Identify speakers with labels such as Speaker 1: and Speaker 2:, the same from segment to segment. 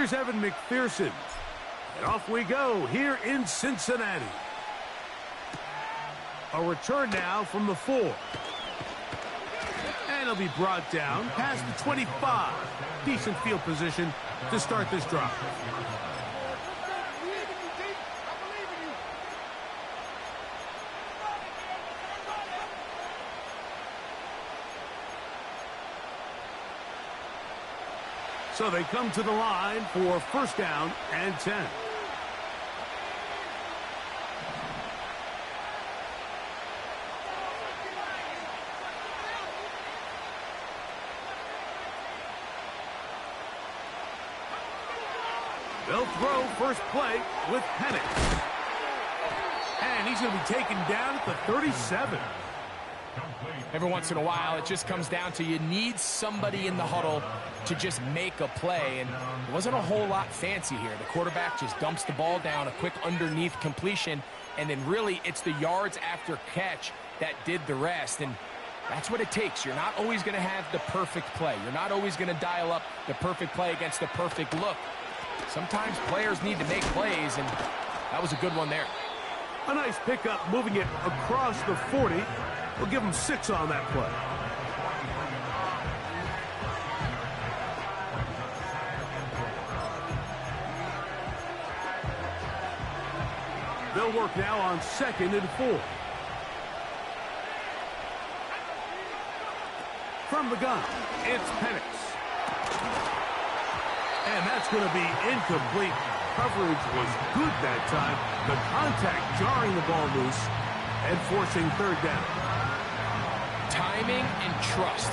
Speaker 1: Here's Evan McPherson. And off we go here in Cincinnati. A return now from the 4. And he'll be brought down past the 25. Decent field position to start this drive. So they come to the line for first down and 10. They'll throw first play with Penix. And he's going to be taken down at the 37.
Speaker 2: Every once in a while, it just comes down to you need somebody in the huddle to just make a play, and it wasn't a whole lot fancy here. The quarterback just dumps the ball down, a quick underneath completion, and then really it's the yards after catch that did the rest, and that's what it takes. You're not always going to have the perfect play. You're not always going to dial up the perfect play against the perfect look. Sometimes players need to make plays, and that was a good one there.
Speaker 1: A nice pickup moving it across the 40. We'll give him 6 on that play. They'll work now on 2nd and 4. From the gun, it's Penix. And that's going to be incomplete. Coverage was good that time. The contact jarring the ball loose and forcing 3rd down.
Speaker 2: Timing and trust,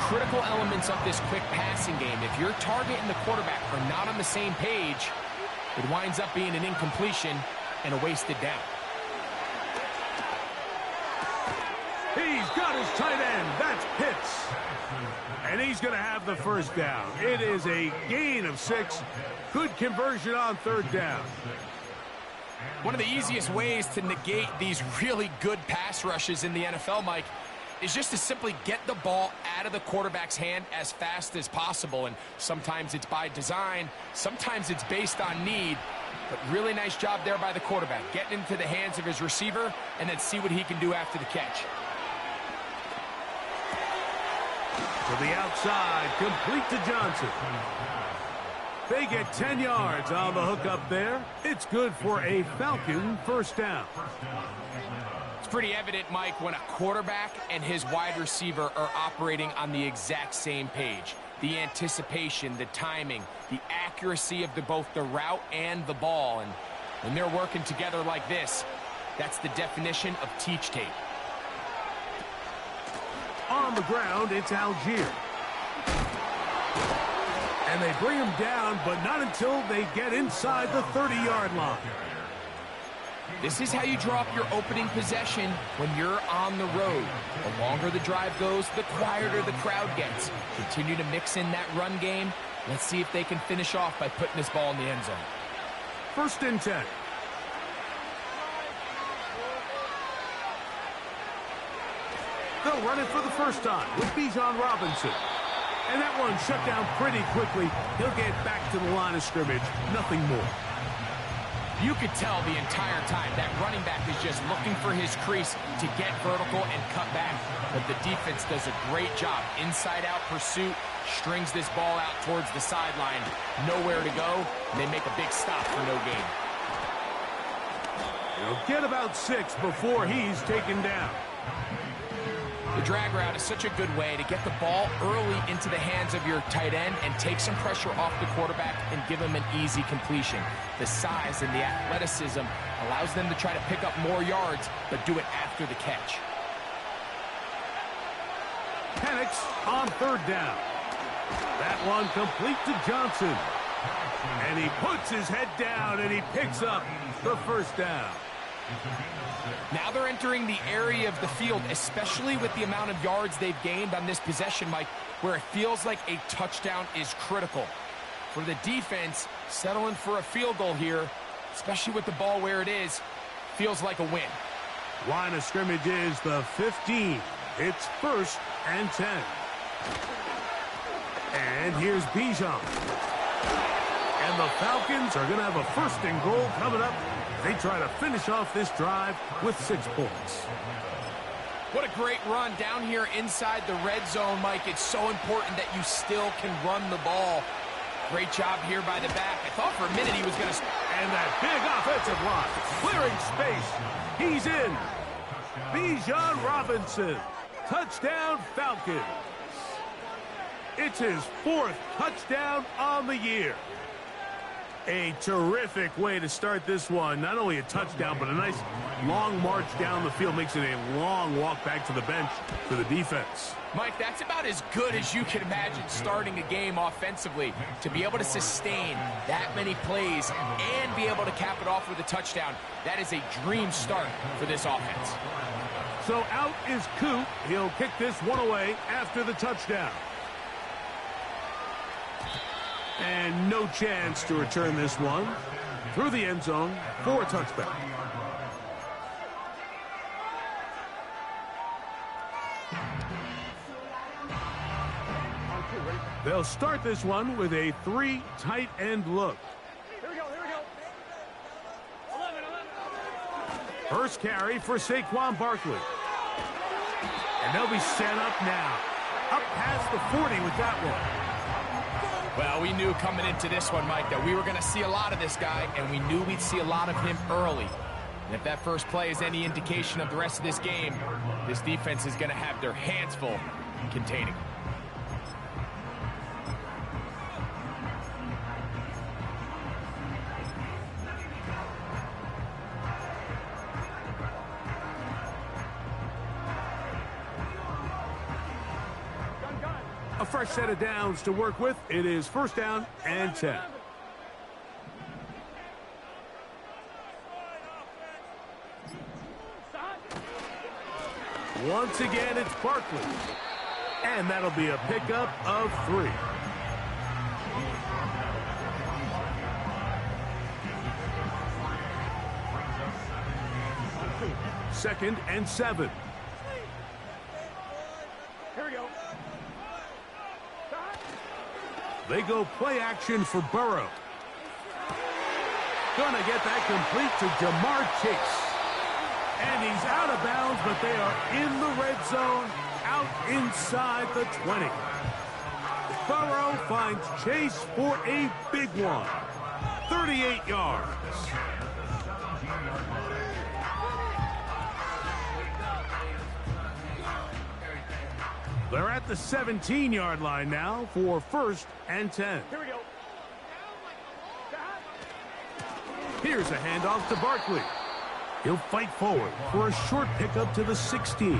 Speaker 2: critical elements of this quick passing game. If your target and the quarterback are not on the same page, it winds up being an incompletion and a wasted down.
Speaker 1: He's got his tight end. That's Pitts. And he's going to have the first down. It is a gain of 6. Good conversion on 3rd down.
Speaker 2: One of the easiest ways to negate these really good pass rushes in the NFL, Mike, is just to simply get the ball out of the quarterback's hand as fast as possible. And sometimes it's by design, sometimes it's based on need. But really nice job there by the quarterback, getting into the hands of his receiver and then see what he can do after the catch.
Speaker 1: To the outside, complete to Johnson. They get 10 yards on the hook up there. It's good for a Falcon first down.
Speaker 2: It's pretty evident, Mike, when a quarterback and his wide receiver are operating on the exact same page. The anticipation, the timing, the accuracy of both the route and the ball. And when they're working together like this, that's the definition of teach tape.
Speaker 1: On the ground, it's Algier. And they bring him down, but not until they get inside the 30-yard line.
Speaker 2: This is how you draw up your opening possession when you're on the road. The longer the drive goes, the quieter the crowd gets. Continue to mix in that run game. Let's see if they can finish off by putting this ball in the end zone.
Speaker 1: 1st and 10. They'll run it for the first time with Bijan Robinson. And that one shut down pretty quickly. He'll get back to the line of scrimmage. Nothing more.
Speaker 2: You could tell the entire time that running back is just looking for his crease to get vertical and cut back. But the defense does a great job. Inside-out pursuit, strings this ball out towards the sideline. Nowhere to go, and they make a big stop for no gain.
Speaker 1: He'll get about 6 before he's taken down.
Speaker 2: The drag route is such a good way to get the ball early into the hands of your tight end and take some pressure off the quarterback and give him an easy completion. The size and the athleticism allows them to try to pick up more yards, but do it after the catch.
Speaker 1: Penix on 3rd down. That one complete to Johnson. And he puts his head down and he picks up the first down.
Speaker 2: Now they're entering the area of the field, especially with the amount of yards they've gained on this possession, Mike, where it feels like a touchdown is critical. For the defense, settling for a field goal here, especially with the ball where it is, feels like a win.
Speaker 1: Line of scrimmage is the 15. It's 1st and 10. And here's Bijan. And the Falcons are going to have a first and goal coming up. They try to finish off this drive with 6 points.
Speaker 2: What a great run down here inside the red zone, Mike. It's so important that you still can run the ball. Great job here by the back. I thought for a minute he was going to...
Speaker 1: And that big offensive line, clearing space. He's in. Bijan Robinson. Touchdown, Falcons. It's his 4th touchdown on the year. A terrific way to start this one. Not only a touchdown, but a nice long march down the field. Makes it a long walk back to the bench for the defense.
Speaker 2: Mike, that's about as good as you can imagine starting a game offensively. To be able to sustain that many plays and be able to cap it off with a touchdown, that is a dream start for this offense.
Speaker 1: So out is Coop. He'll kick this one away after the touchdown. And no chance to return this one through the end zone for a touchback. They'll start this one with a 3 tight end look.
Speaker 3: Here we go, here we go. 11.
Speaker 1: First carry for Saquon Barkley. And they'll be set up now. Up past the 40 with that one.
Speaker 2: Well, we knew coming into this one, Mike, that we were going to see a lot of this guy, and we knew we'd see a lot of him early. And if that first play is any indication of the rest of this game, this defense is going to have their hands full containing him.
Speaker 1: A fresh set of downs to work with. It is first down and 10. Once again, it's Barkley. And that'll be a pickup of 3. Second and 7.
Speaker 3: Here we go.
Speaker 1: They go play action for Burrow. Gonna get that complete to Jamar Chase. And he's out of bounds, but they are in the red zone, out inside the 20. Burrow finds Chase for a big one. 38 yards. They're at the 17-yard line now for first and 10.
Speaker 3: Here we go.
Speaker 1: Here's a handoff to Barkley. He'll fight forward for a short pickup to the 16.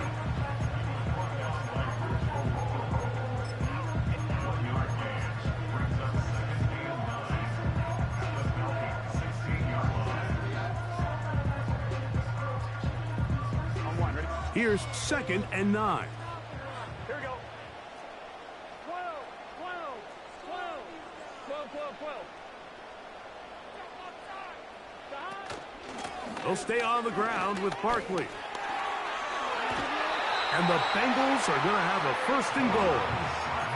Speaker 1: Here's second and 9.
Speaker 3: Here we go. 12.
Speaker 1: They'll stay on the ground with Barkley. And the Bengals are going to have a first and goal.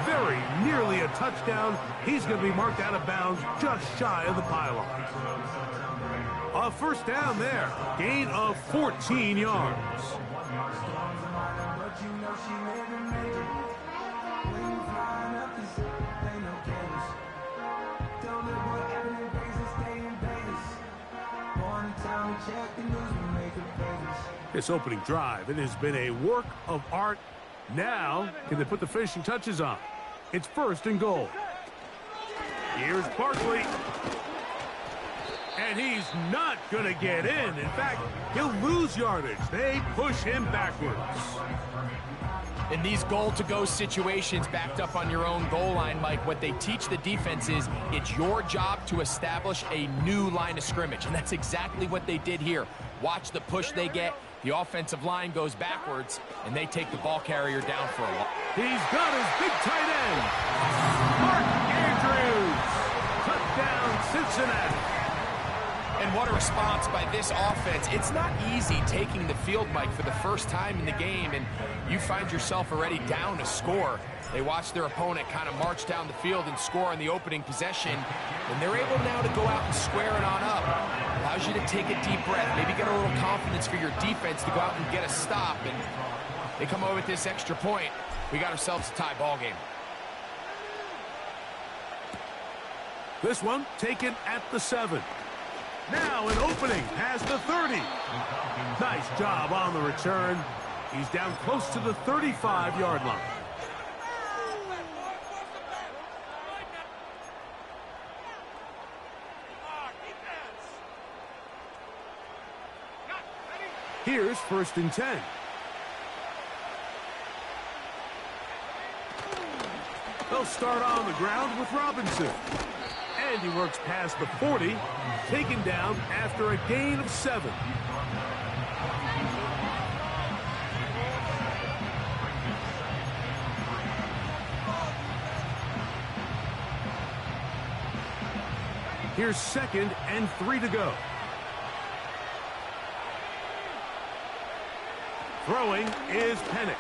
Speaker 1: Very nearly a touchdown. He's going to be marked out of bounds just shy of the pylon. A first down there. Gain of 14 yards. This opening drive, it has been a work of art. Now, can they put the finishing touches on? It's first and goal. Here's Barkley. And he's not going to get in. In fact, he'll lose yardage. They push him backwards.
Speaker 2: In these goal-to-go situations backed up on your own goal line, Mike, what they teach the defense is it's your job to establish a new line of scrimmage, and that's exactly what they did here. Watch the push they get. The offensive line goes backwards, and they take the ball carrier down for a while.
Speaker 1: He's got his big tight end. Mark Andrews. Touchdown, Cincinnati.
Speaker 2: And what a response by this offense. It's not easy taking the field, Mike, for the first time in the game, and you find yourself already down a score. They watch their opponent kind of march down the field and score in the opening possession, and they're able now to go out and square it on up. Allows you to take a deep breath, maybe get a little confidence for your defense to go out and get a stop, and they come over with this extra point. We got ourselves a tie ball game.
Speaker 1: This one taken at the 7. Now an opening past the 30. Nice job on the return. He's down close to the 35-yard line. Here's 1st and 10. They'll start on the ground with Robinson. And he works past the 40, taken down after a gain of 7. Here's 2nd and 3 to go. Throwing is Penix.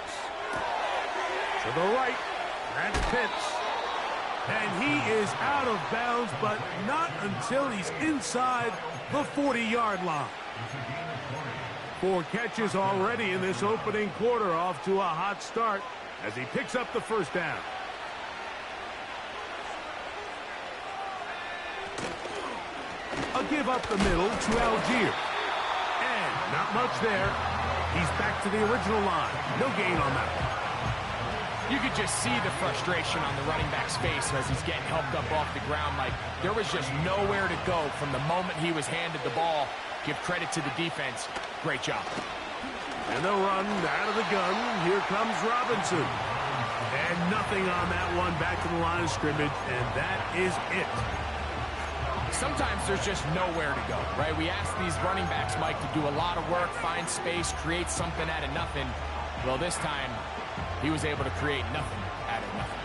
Speaker 1: To the right, that's Pitts. And he is out of bounds, but not until he's inside the 40-yard line. 4 catches already in this opening quarter, off to a hot start as he picks up the 1st down. A give up the middle to Algier. And not much there. He's back to the original line. No gain on that one.
Speaker 2: You could just see the frustration on the running back's face as he's getting helped up off the ground. Like, there was just nowhere to go from the moment he was handed the ball. Give credit to the defense. Great job.
Speaker 1: And they'll run out of the gun. Here comes Robinson. And nothing on that one. Back to the line of scrimmage, and that is it.
Speaker 2: Sometimes there's just nowhere to go, right? We ask these running backs, Mike, to do a lot of work, find space, create something out of nothing. Well, this time, he was able to create nothing out of nothing.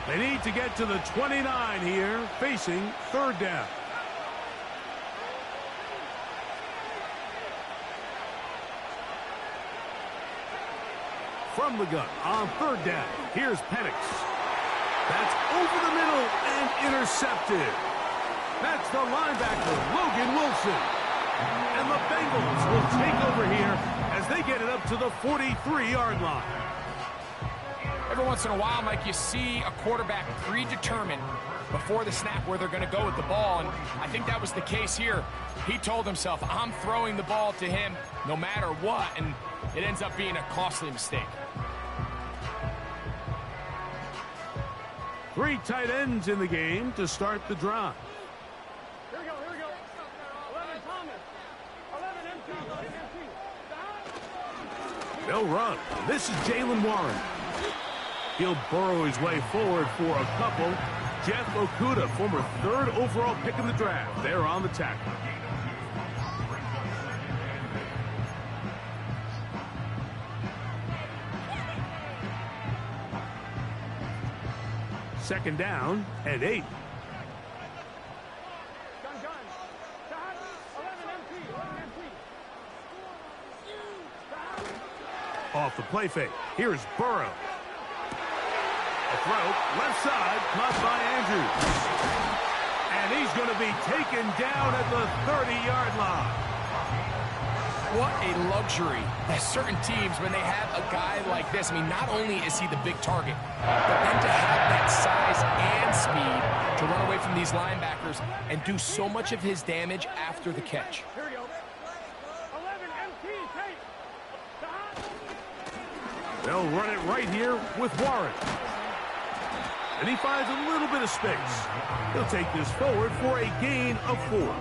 Speaker 1: They need to get to the 29 here, facing 3rd down. From the gun on 3rd down, here's Penix. That's over the middle and intercepted. That's the linebacker, Logan Wilson. And the Bengals will take over here as they get it up to the 43-yard line.
Speaker 2: Every once in a while, Mike, you see a quarterback predetermined before the snap where they're going to go with the ball, and I think that was the case here. He told himself, I'm throwing the ball to him no matter what, and it ends up being a costly mistake.
Speaker 1: 3 tight ends in the game to start the drive.
Speaker 3: Here we go, here we go. 11 Thomas. 11 empty.
Speaker 1: They'll run. This is Jaylen Warren. He'll burrow his way forward for a couple. Jeff Okudah, former 3rd overall pick in the draft. They're on the tackle. Second down and 8.
Speaker 3: Gun. Dot. 11 empty. 11 empty.
Speaker 1: Off the play fake. Here's Burrow. A throw, left side, caught by Andrews. And he's going to be taken down at the 30-yard line.
Speaker 2: What a luxury that certain teams, when they have a guy like this, I mean, not only is he the big target, but then to have that size and speed to run away from these linebackers and do so much of his damage after the catch.
Speaker 3: Here we go. 11 empty. Take. Dot.
Speaker 1: They'll run it right here with Warren. And he finds a little bit of space. He'll take this forward for a gain of 4.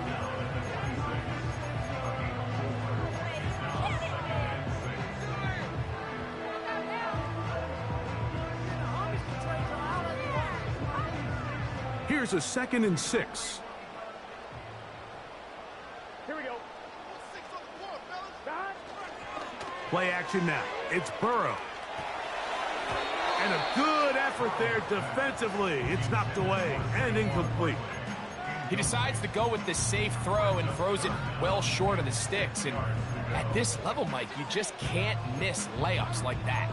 Speaker 1: Here's a 2nd and 6.
Speaker 3: Here we go. Dot.
Speaker 1: Play action now. It's Burrow. And a good effort there defensively. It's knocked away and incomplete.
Speaker 2: He decides to go with this safe throw and throws it well short of the sticks. And at this level, Mike, you just can't miss layups like that.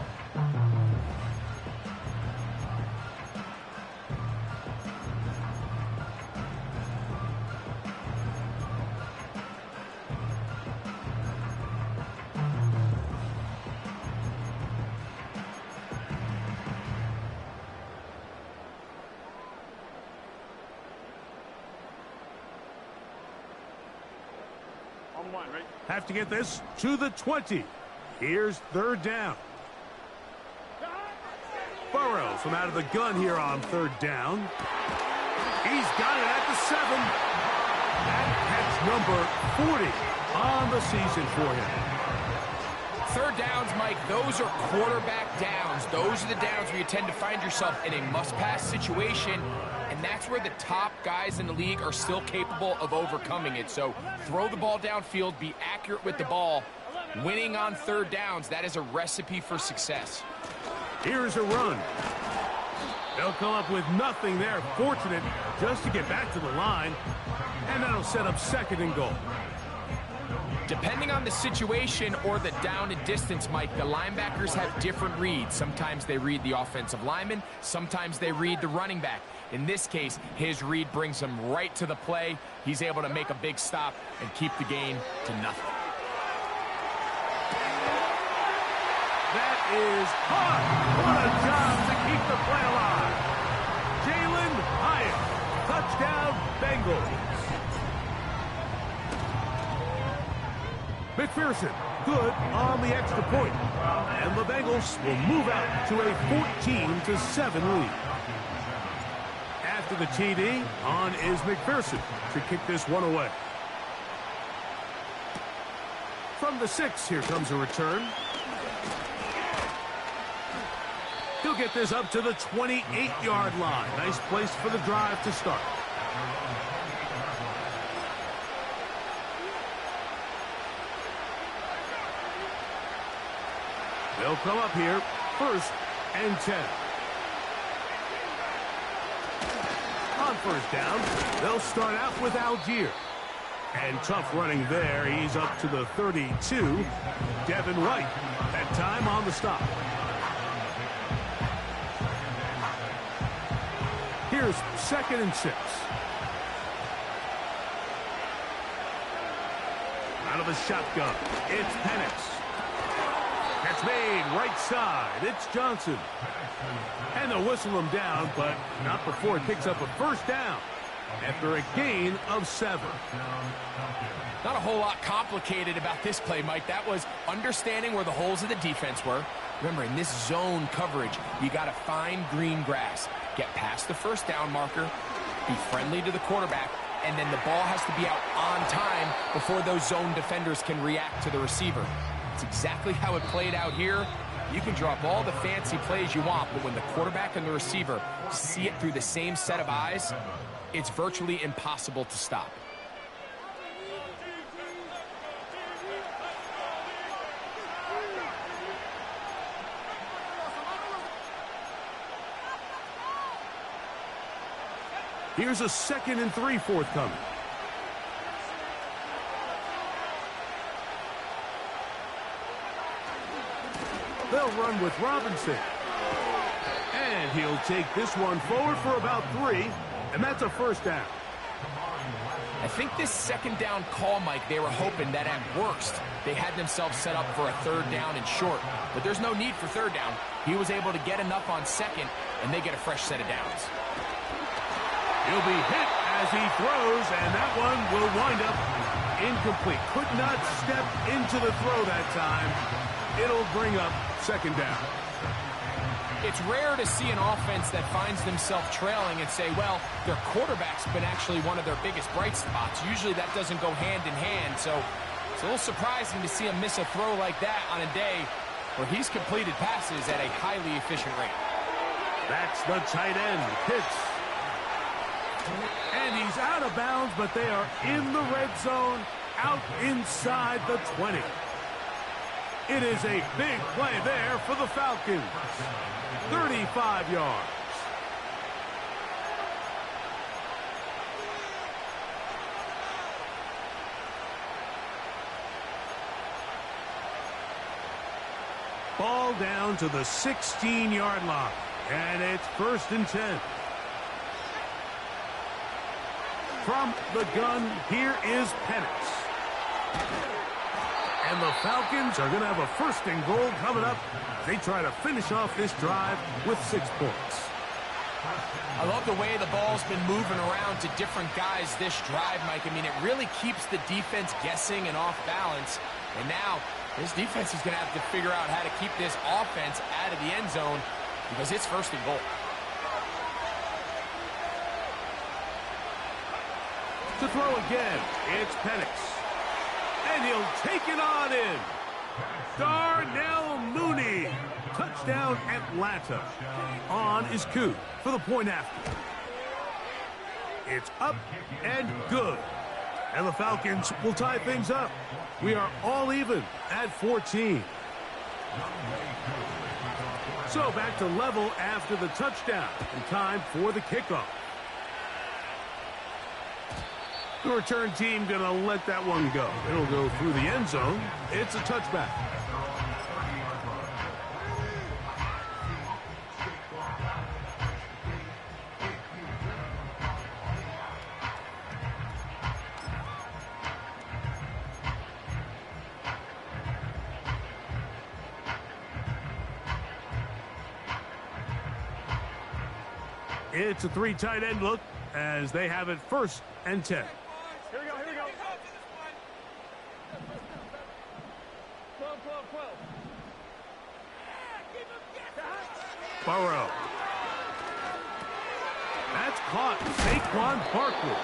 Speaker 1: have to get this to the 20. Here's third down. Burrows from out of the gun here on third down. He's got it at the 7. That's number 40 on the season for him.
Speaker 2: Third downs, Mike, those are quarterback downs. Those are the downs where you tend to find yourself in a must-pass situation, and that's where the top guys in the league are still capable of overcoming it. So throw the ball downfield, be accurate with the ball. Winning on third downs, that is a recipe for success.
Speaker 1: Here's a run. They'll come up with nothing there. Fortunate just to get back to the line, and that'll set up second and goal.
Speaker 2: Depending on the situation or the down and distance, Mike, the linebackers have different reads. Sometimes they read the offensive lineman. Sometimes they read the running back. In this case, his read brings him right to the play. He's able to make a big stop and keep the gain to nothing.
Speaker 1: That is hard. What a job to keep the play alive. Jalen Hyatt, touchdown Bengals. McPherson, good on the extra point. And the Bengals will move out to a 14-7 lead. After the TD, on is McPherson to kick this one away. From the 6, here comes a return. He'll get this up to the 28-yard line. Nice place for the drive to start. They'll come up here, 1st and 10. On first down, they'll start out with Algier. And tough running there. He's up to the 32. Devin White, that time on the stop. Here's 2nd and 6. Out of the shotgun, it's Penix. That's made right side. It's Johnson. And they'll whistle him down, but not before it picks up a first down after a gain of 7.
Speaker 2: Not a whole lot complicated about this play, Mike. That was understanding where the holes of the defense were. Remember, in this zone coverage, you got to find green grass. Get past the first down marker, be friendly to the quarterback, and then the ball has to be out on time before those zone defenders can react to the receiver. It's exactly how it played out here. You can drop all the fancy plays you want, but when the quarterback and the receiver see it through the same set of eyes, it's virtually impossible to stop.
Speaker 1: Here's a 2nd and 3 forthcoming. They'll run with Robinson. And he'll take this one forward for about 3, and that's a first down.
Speaker 2: I think this 2nd down call, Mike, they were hoping that at worst they had themselves set up for a 3rd down and short. But there's no need for 3rd down. He was able to get enough on 2nd, and they get a fresh set of downs.
Speaker 1: He'll be hit as he throws, and that one will wind up incomplete. Could not step into the throw that time. It'll bring up 2nd down.
Speaker 2: It's rare to see an offense that finds themselves trailing and say, well, their quarterback's been actually one of their biggest bright spots. Usually that doesn't go hand in hand, so it's a little surprising to see him miss a throw like that on a day where he's completed passes at a highly efficient rate.
Speaker 1: That's the tight end, Pitts. And he's out of bounds, but they are in the red zone, out inside the 20. It is a big play there for the Falcons. 35 yards. Ball down to the 16-yard line, and it's 1st and 10. From the gun, here is Penix. And the Falcons are going to have a 1st and goal coming up. They try to finish off this drive with 6 points.
Speaker 2: I love the way the ball's been moving around to different guys this drive, Mike. I mean, it really keeps the defense guessing and off balance. And now, this defense is going to have to figure out how to keep this offense out of the end zone because it's first and goal.
Speaker 1: To throw again, it's Penix. And he'll take it on in. Darnell Mooney. Touchdown, Atlanta. On is Koo for the point after. It's up and good. And the Falcons will tie things up. We are all even at 14. So back to level after the touchdown. And time for the kickoff. The return team going to let that one go. It'll go through the end zone. It's a touchback. It's a three tight end look as they have it first and 10.
Speaker 3: Here we go, here we go. 12, 12, 12.
Speaker 1: Burrow. That's caught. Saquon Barkley.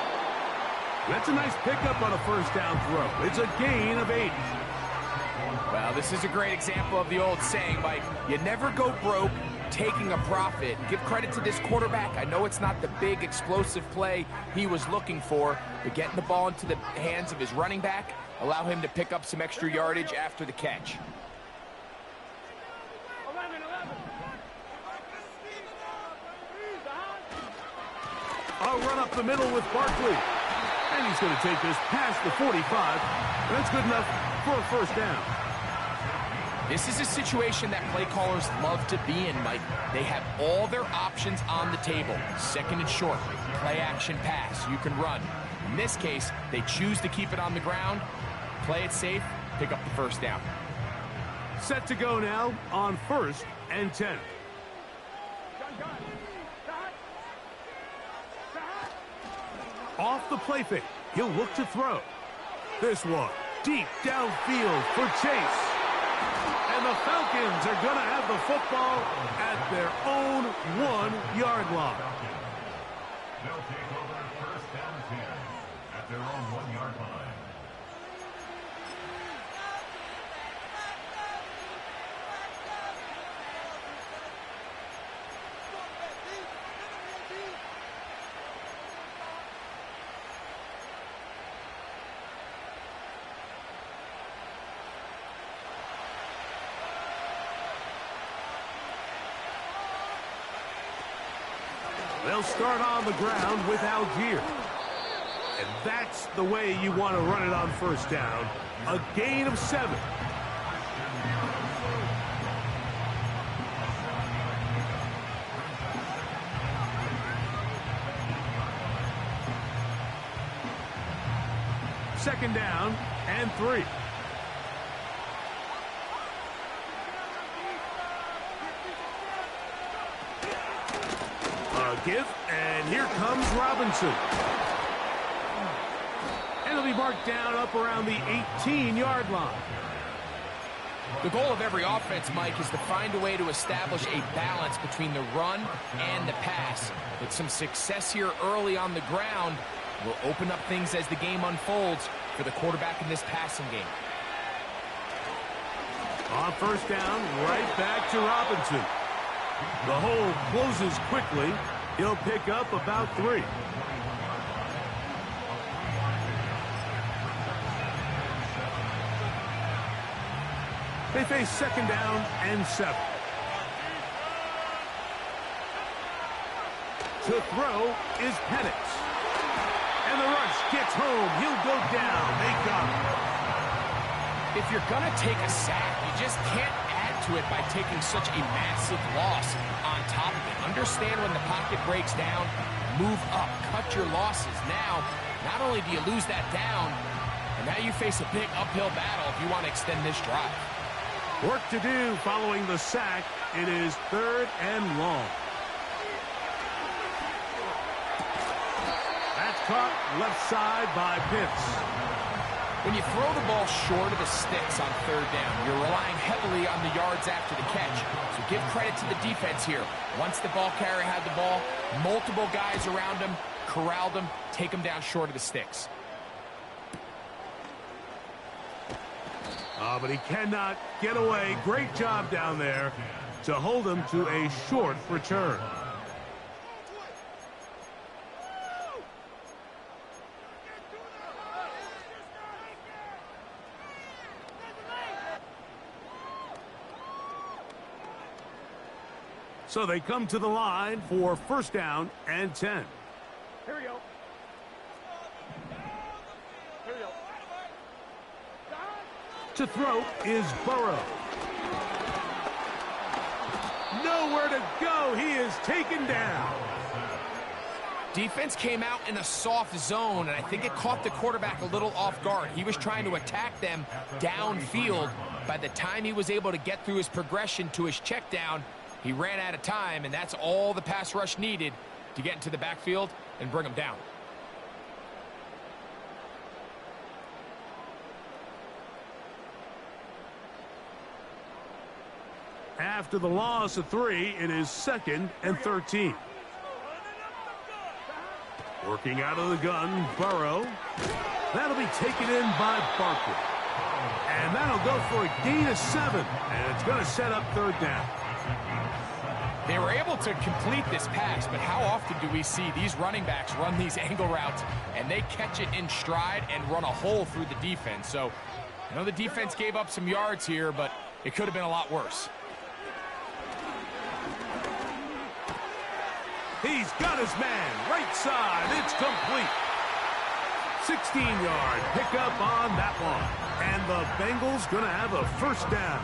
Speaker 1: That's a nice pickup on a first down throw. It's a gain of 8.
Speaker 2: Well, this is a great example of the old saying, Mike. You never go broke taking a profit. Give credit to this quarterback. I know it's not the big explosive play he was looking for, but getting the ball into the hands of his running back, allow him to pick up some extra yardage after the catch.
Speaker 3: 11, 11.
Speaker 1: A run up the middle with Barkley. And he's going to take this past the 45. That's good enough for a first down.
Speaker 2: This is a situation that play callers love to be in, Mike. They have all their options on the table. Second and short, play action pass, you can run. In this case, they choose to keep it on the ground, play it safe, pick up the first down.
Speaker 1: Set to go now on first and 10. Off the play fake, he'll look to throw. This one, deep downfield for Chase. And the Falcons are going to have the football at their own 1-yard line.
Speaker 4: They'll take over first down 10 at their own 1-yard line.
Speaker 1: They'll start on the ground with Algier. And that's the way you want to run it on first down. A gain of 7. Second down and 3. Give, and here comes Robinson. And it'll be marked down up around the 18-yard line.
Speaker 2: The goal of every offense, Mike, is to find a way to establish a balance between the run and the pass. With some success here early on the ground will open up things as the game unfolds for the quarterback in this passing game.
Speaker 1: On first down, right back to Robinson. The hole closes quickly. He'll pick up about 3. They face second down and 7. To throw is Penix. And the rush gets home. He'll go down. They got him.
Speaker 2: If you're going to take a sack, you just can't add to it by taking such a massive loss on top of it. Understand when the pocket breaks down, move up, cut your losses. Now, not only do you lose that down, and now you face a big uphill battle if you want to extend this drive.
Speaker 1: Work to do following the sack. It is 3rd and long. caught left side by Pitts.
Speaker 2: When you throw the ball short of the sticks on third down, you're relying heavily on the yards after the catch. So give credit to the defense here. Once the ball carrier had the ball, multiple guys around him, corralled him, take him down short of the sticks.
Speaker 1: But he cannot get away. Great job down there to hold him to a short return. So they come to the line for first down and 10.
Speaker 3: Here we go. Here we go.
Speaker 1: To throw is Burrow. Nowhere to go. He is taken down.
Speaker 2: Defense came out in a soft zone, and I think it caught the quarterback a little off guard. He was trying to attack them downfield. By the time he was able to get through his progression to his check down, he ran out of time, and that's all the pass rush needed to get into the backfield and bring him down.
Speaker 1: After the loss of 3, it is 2nd and 13. Working out of the gun, Burrow. That'll be taken in by Barkley. And that'll go for a gain of 7, and it's going to set up third down.
Speaker 2: They were able to complete this pass, but how often do we see these running backs run these angle routes and they catch it in stride and run a hole through the defense? So, I know the defense gave up some yards here, but it could have been a lot worse.
Speaker 1: He's got his man, right side, it's complete. 16-yard pickup on that one. And the Bengals going to have a first down.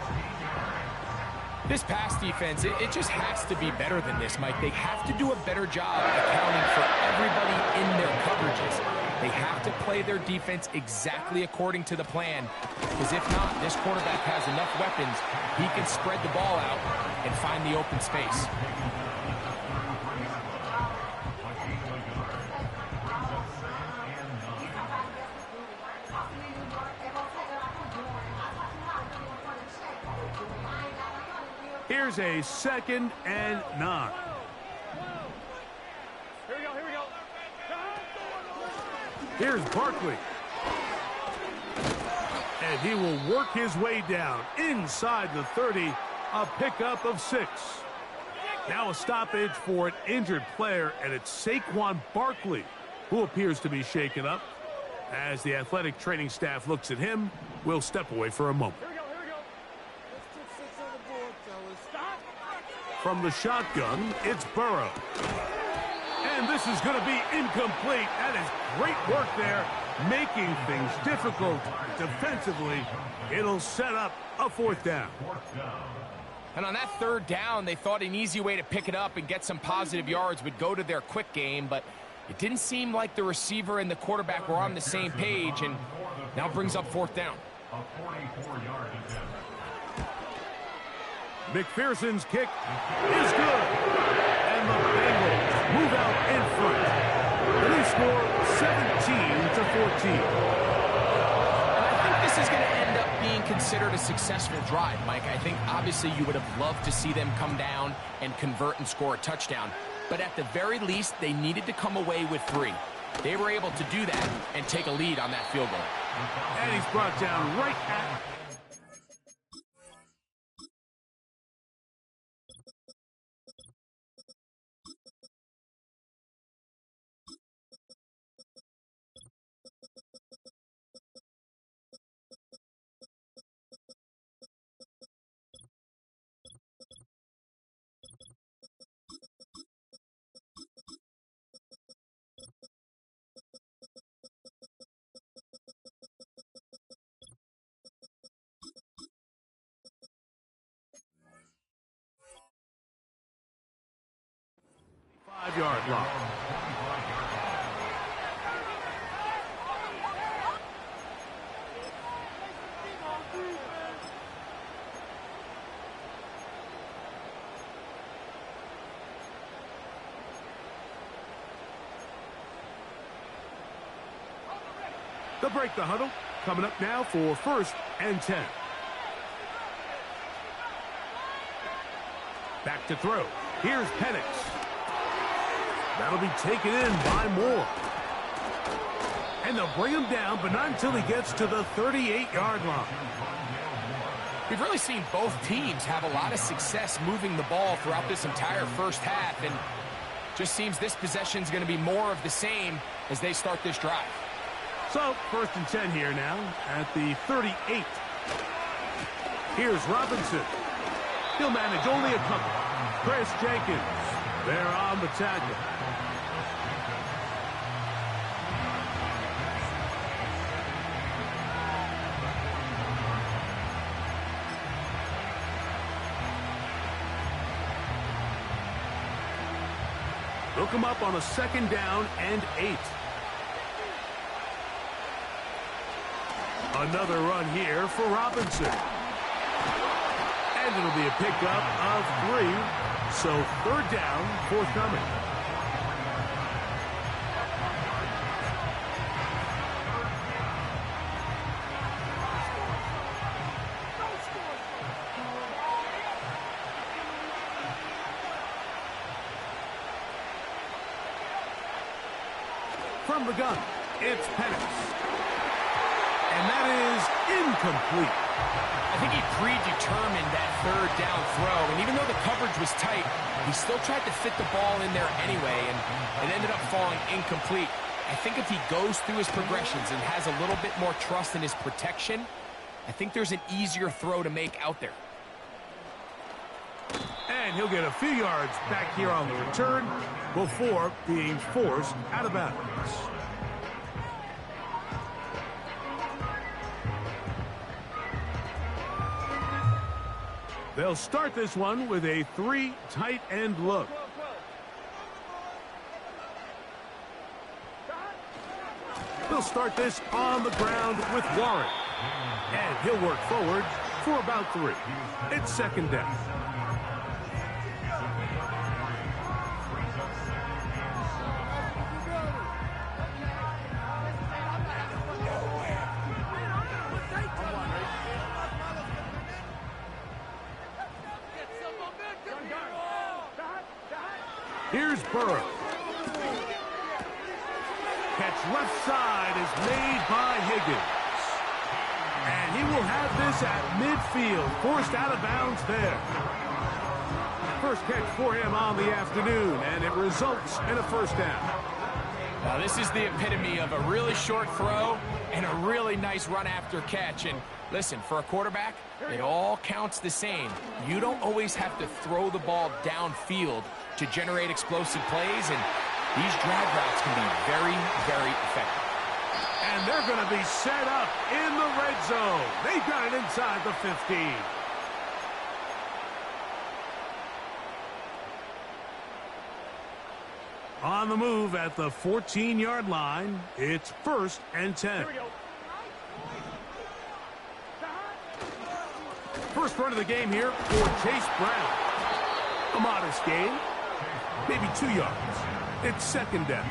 Speaker 2: This pass defense, it just has to be better than this, Mike. They have to do a better job accounting for everybody in their coverages. They have to play their defense exactly according to the plan, because if not, this quarterback has enough weapons, he can spread the ball out and find the open space.
Speaker 1: Here's a 2nd and 9.
Speaker 3: Here we go, here we go.
Speaker 1: Here's Barkley. And he will work his way down inside the 30, a pickup of 6. Now a stoppage for an injured player, and it's Saquon Barkley who appears to be shaken up. As the athletic training staff looks at him, we'll step away for a moment.
Speaker 3: Here we go, here we go. Let's put 6 on the board, fellas. Stop.
Speaker 1: From the shotgun, it's Burrow. And this is going to be incomplete. That is great work there, making things difficult defensively. It'll set up a fourth down.
Speaker 2: And on that third down, they thought an easy way to pick it up and get some positive yards would go to their quick game, but it didn't seem like the receiver and the quarterback were on the same page, and now brings up fourth down.
Speaker 4: A 44-yard attempt.
Speaker 1: McPherson's kick is good. And the Bengals move out in front. They score 17-14.
Speaker 2: And I think this is going to end up being considered a successful drive, Mike. I think obviously you would have loved to see them come down and convert and score a touchdown. But at the very least, they needed to come away with 3. They were able to do that and take a lead on that field goal.
Speaker 1: And he's brought down right at... Five-yard line. They'll break the huddle. Coming up now for 1st and 10. Back to throw. Here's Penix. That'll be taken in by Moore. And they'll bring him down, but not until he gets to the 38-yard line.
Speaker 2: We've really seen both teams have a lot of success moving the ball throughout this entire first half, and just seems this possession is going to be more of the same as they start this drive.
Speaker 1: So, 1st and 10 here now at the 38. Here's Robinson. He'll manage only a couple. Chris Jenkins there on the tackle. They'll come up on a 2nd down and 8. Another run here for Robinson. And it'll be a pickup of 3. So 3rd down, forthcoming. From the gun, it's Penix. And that is incomplete.
Speaker 2: I think he predetermined that 3rd down throw, and even though the coverage was tight, he still tried to fit the ball in there anyway, and it ended up falling incomplete. I think if he goes through his progressions and has a little bit more trust in his protection, I think there's an easier throw to make out there.
Speaker 1: And he'll get a few yards back here on the return before being forced out of bounds. They'll start this one with a 3 tight end look. They'll start this on the ground with Warren. And he'll work forward for about 3. It's 2nd down. Here's Burrow. Catch left side is made by Higgins. And he will have this at midfield, forced out of bounds there. First catch for him on the afternoon, and it results in a 1st down.
Speaker 2: Now, this is the epitome of a really short throw and a really nice run after catch. And listen, for a quarterback, it all counts the same. You don't always have to throw the ball downfield to generate explosive plays, and these drag routes can be very, very effective.
Speaker 1: And they're going to be set up in the red zone. They've got it inside the 15. On the move at the 14-yard line, it's 1st and 10. First run of the game here for Chase Brown. A modest gain, maybe 2 yards. It's 2nd down.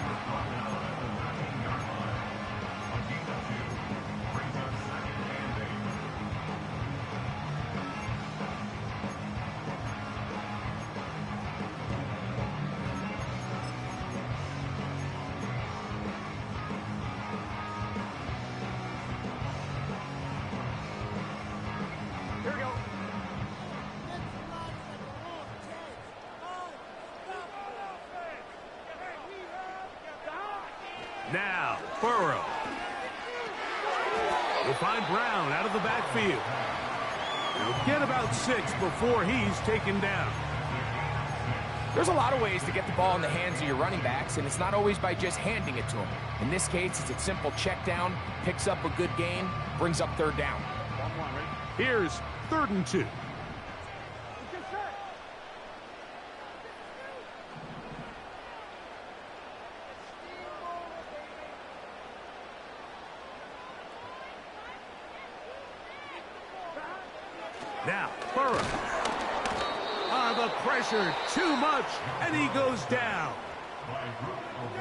Speaker 1: Now, Burrow. We'll find Brown out of the backfield. He'll get about 6 before he's taken down.
Speaker 2: There's a lot of ways to get the ball in the hands of your running backs, and it's not always by just handing it to them. In this case, it's a simple check down, picks up a good gain, brings up 3rd down.
Speaker 1: Here's 3rd and 2. Now, Burrow. The pressure, too much, and he goes down.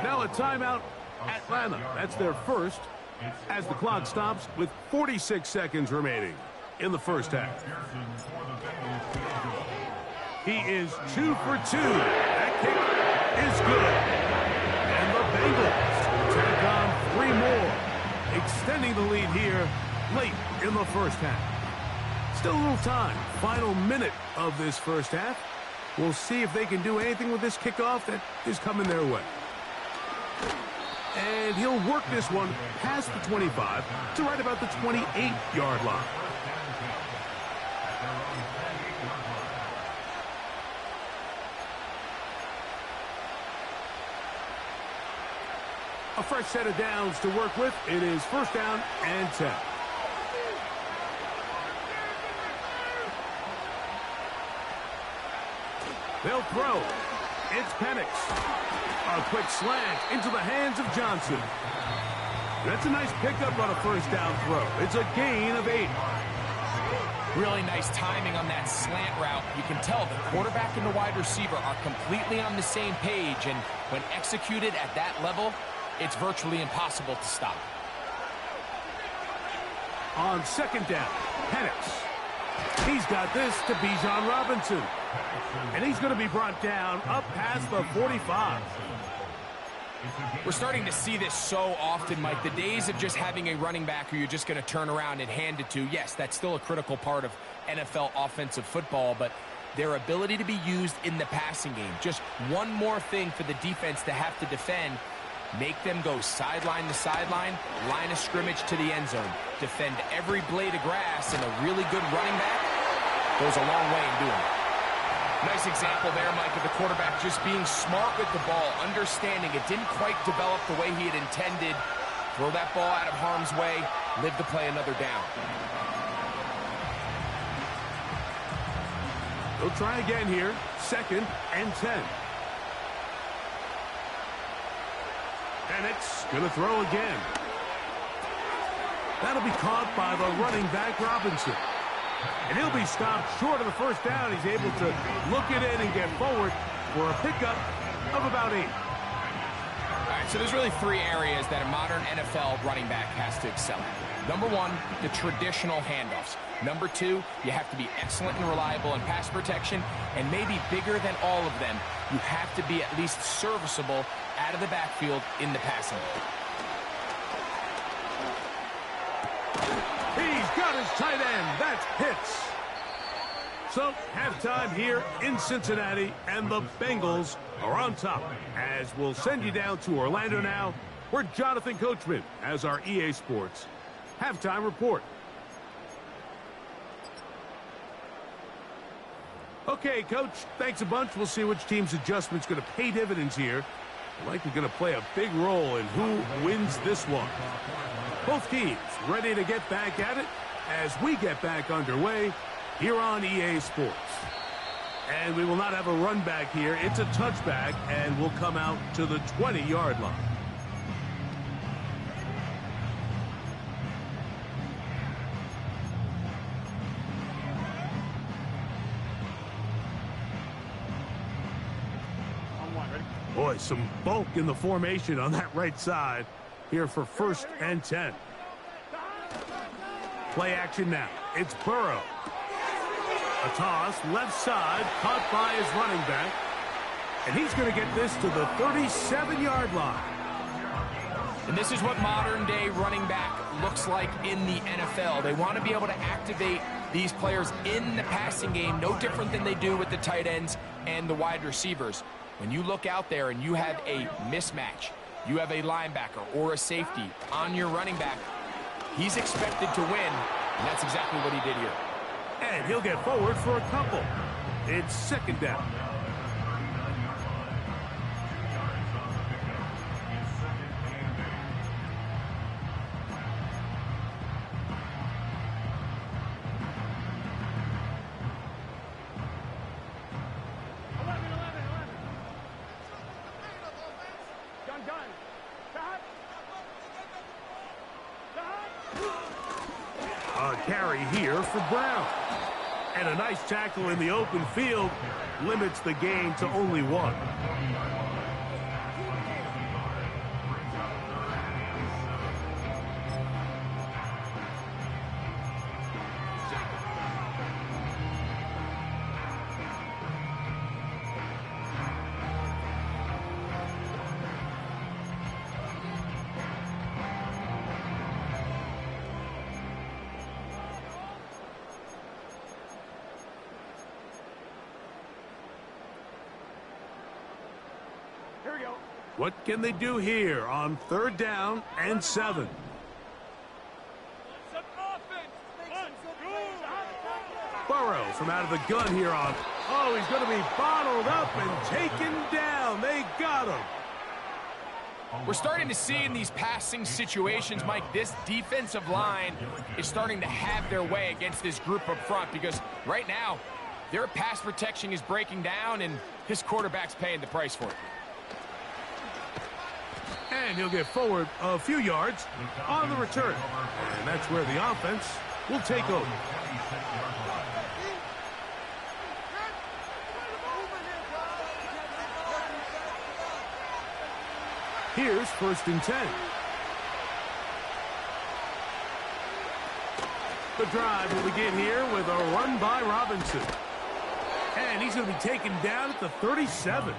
Speaker 1: Now a timeout, Atlanta. That's their 1st, as the clock stops with 46 seconds remaining in the first half. He is 2 for 2. That kick is good. And the Bengals tack on 3 more, extending the lead here late in the first half. Still a little time. Final minute of this first half. We'll see if they can do anything with this kickoff that is coming their way. And he'll work this one past the 25 to right about the 28-yard line. A fresh set of downs to work with. It is first down and 10. They'll throw. It's Penix. A quick slant into the hands of Johnson. That's a nice pickup on a first down throw. It's a gain of 8.
Speaker 2: Really nice timing on that slant route. You can tell the quarterback and the wide receiver are completely on the same page, and when executed at that level, it's virtually impossible to stop.
Speaker 1: On second down, Penix. He's got this to Bijan Robinson. And he's going to be brought down up past the 45.
Speaker 2: We're starting to see this so often, Mike. The days of just having a running back who you're just going to turn around and hand it to, yes, that's still a critical part of NFL offensive football, but their ability to be used in the passing game, just one more thing for the defense to have to defend, make them go sideline to sideline, line of scrimmage to the end zone, defend every blade of grass, and a really good running back goes a long way in doing it. Nice example there, Mike, of the quarterback just being smart with the ball, understanding it didn't quite develop the way he had intended. Throw that ball out of harm's way, live to play another down.
Speaker 1: They'll try again here, second and 10. Penix going to throw again. That'll be caught by the running back, Robinson. And he'll be stopped short of the first down. He's able to look it in and get forward for a pickup of about 8.
Speaker 2: All right, so there's really 3 areas that a modern NFL running back has to excel at. Number 1, the traditional handoffs. Number 2, you have to be excellent and reliable in pass protection. And maybe bigger than all of them, you have to be at least serviceable out of the backfield in the passing game.
Speaker 1: He's got his tight end. That's Pitts. So, halftime here in Cincinnati, and the Bengals are on top. As we'll send you down to Orlando now, where Jonathan Coachman has our EA Sports halftime report. Okay, Coach, thanks a bunch. We'll see which team's adjustment's going to pay dividends here. Likely going to play a big role in who wins this one. Both teams ready to get back at it as we get back underway here on EA Sports. And we will not have a run back here. It's a touchback, and we'll come out to the 20-yard line. Boy, some bulk in the formation on that right side here for first and 10. Play action now. It's Burrow. A toss, left side, caught by his running back. And he's going to get this to the 37-yard line.
Speaker 2: And this is what modern-day running back looks like in the NFL. They want to be able to activate these players in the passing game, no different than they do with the tight ends and the wide receivers. When you look out there and you have a mismatch, you have a linebacker or a safety on your running back, he's expected to win, and that's exactly what he did here.
Speaker 1: And he'll get forward for a couple. It's second down. A carry here for Brown. And a nice tackle in the open field limits the game to only 1. What can they do here on 3rd down and 7? Burrow from out of the gun here on. Oh, he's going to be bottled up and taken down. They got him.
Speaker 2: We're starting to see in these passing situations, Mike, this defensive line is starting to have their way against this group up front because right now, their pass protection is breaking down and his quarterback's paying the price for it.
Speaker 1: And he'll get forward a few yards on the return. And that's where the offense will take over. Here's 1st and 10. The drive will begin here with a run by Robinson. And he's going to be taken down at the 37.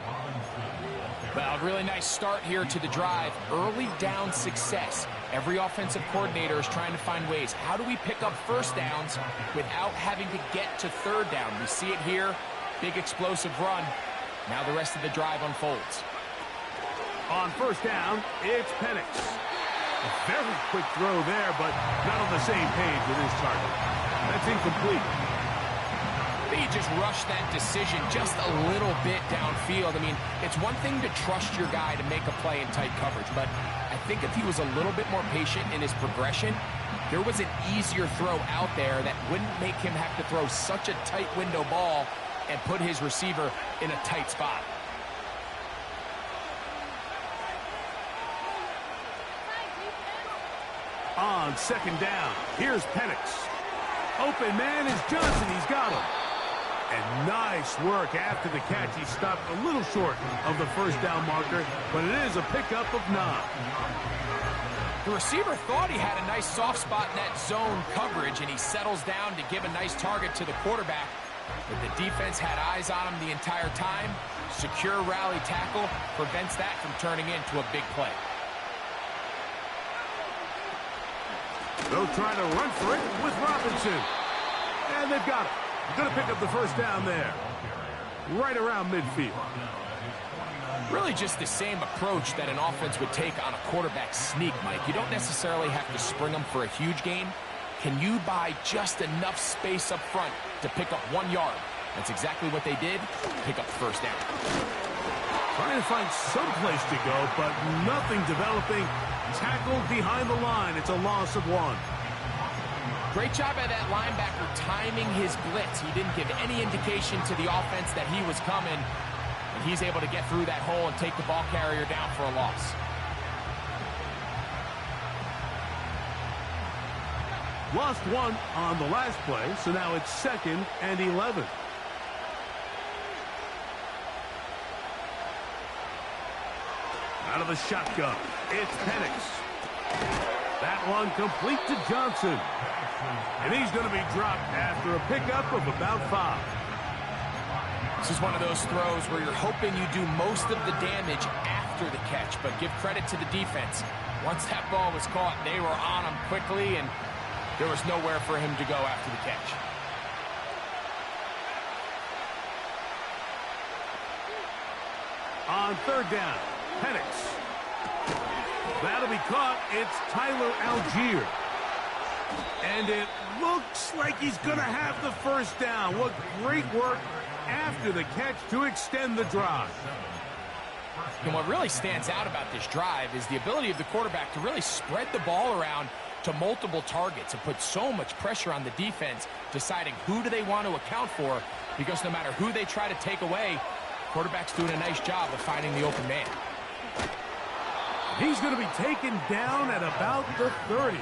Speaker 2: Well, really nice start here to the drive. Early down success. Every offensive coordinator is trying to find ways. How do we pick up 1st downs without having to get to 3rd down? We see it here. Big explosive run. Now the rest of the drive unfolds.
Speaker 1: On 1st down, it's Penix. A very quick throw there, but not on the same page with his target. That's incomplete.
Speaker 2: He just rushed that decision just a little bit downfield. I mean, it's one thing to trust your guy to make a play in tight coverage, but I think if he was a little bit more patient in his progression, there was an easier throw out there that wouldn't make him have to throw such a tight window ball and put his receiver in a tight spot.
Speaker 1: On 2nd down, here's Penix. Open man is Johnson. He's got him. And nice work after the catch. He stopped a little short of the 1st down marker, but it is a pickup of 9.
Speaker 2: The receiver thought he had a nice soft spot in that zone coverage, and he settles down to give a nice target to the quarterback. But the defense had eyes on him the entire time. Secure rally tackle prevents that from turning into a big play.
Speaker 1: They'll try to run for it with Robinson. And they've got it. Going to pick up the 1st down there. Right around midfield.
Speaker 2: Really just the same approach that an offense would take on a quarterback sneak, Mike. You don't necessarily have to spring them for a huge gain. Can you buy just enough space up front to pick up 1 yard? That's exactly what they did. Pick up the 1st down.
Speaker 1: Trying to find some place to go, but nothing developing. Tackled behind the line. It's a loss of 1.
Speaker 2: Great job by that linebacker timing his blitz. He didn't give any indication to the offense that he was coming. And he's able to get through that hole and take the ball carrier down for a loss.
Speaker 1: Lost 1 on the last play, so now it's 2nd and 11. Out of the shotgun, it's Penix. That one complete to Johnson. And he's going to be dropped after a pickup of about 5.
Speaker 2: This is one of those throws where you're hoping you do most of the damage after the catch, but give credit to the defense. Once that ball was caught, they were on him quickly, and there was nowhere for him to go after the catch.
Speaker 1: On 3rd down, Penix. That'll be caught. It's Tyler Algier. And it looks like he's going to have the 1st down. What great work after the catch to extend the drive.
Speaker 2: And what really stands out about this drive is the ability of the quarterback to really spread the ball around to multiple targets and put so much pressure on the defense, deciding who do they want to account for, because no matter who they try to take away, quarterback's doing a nice job of finding the open man.
Speaker 1: He's going to be taken down at about the 30.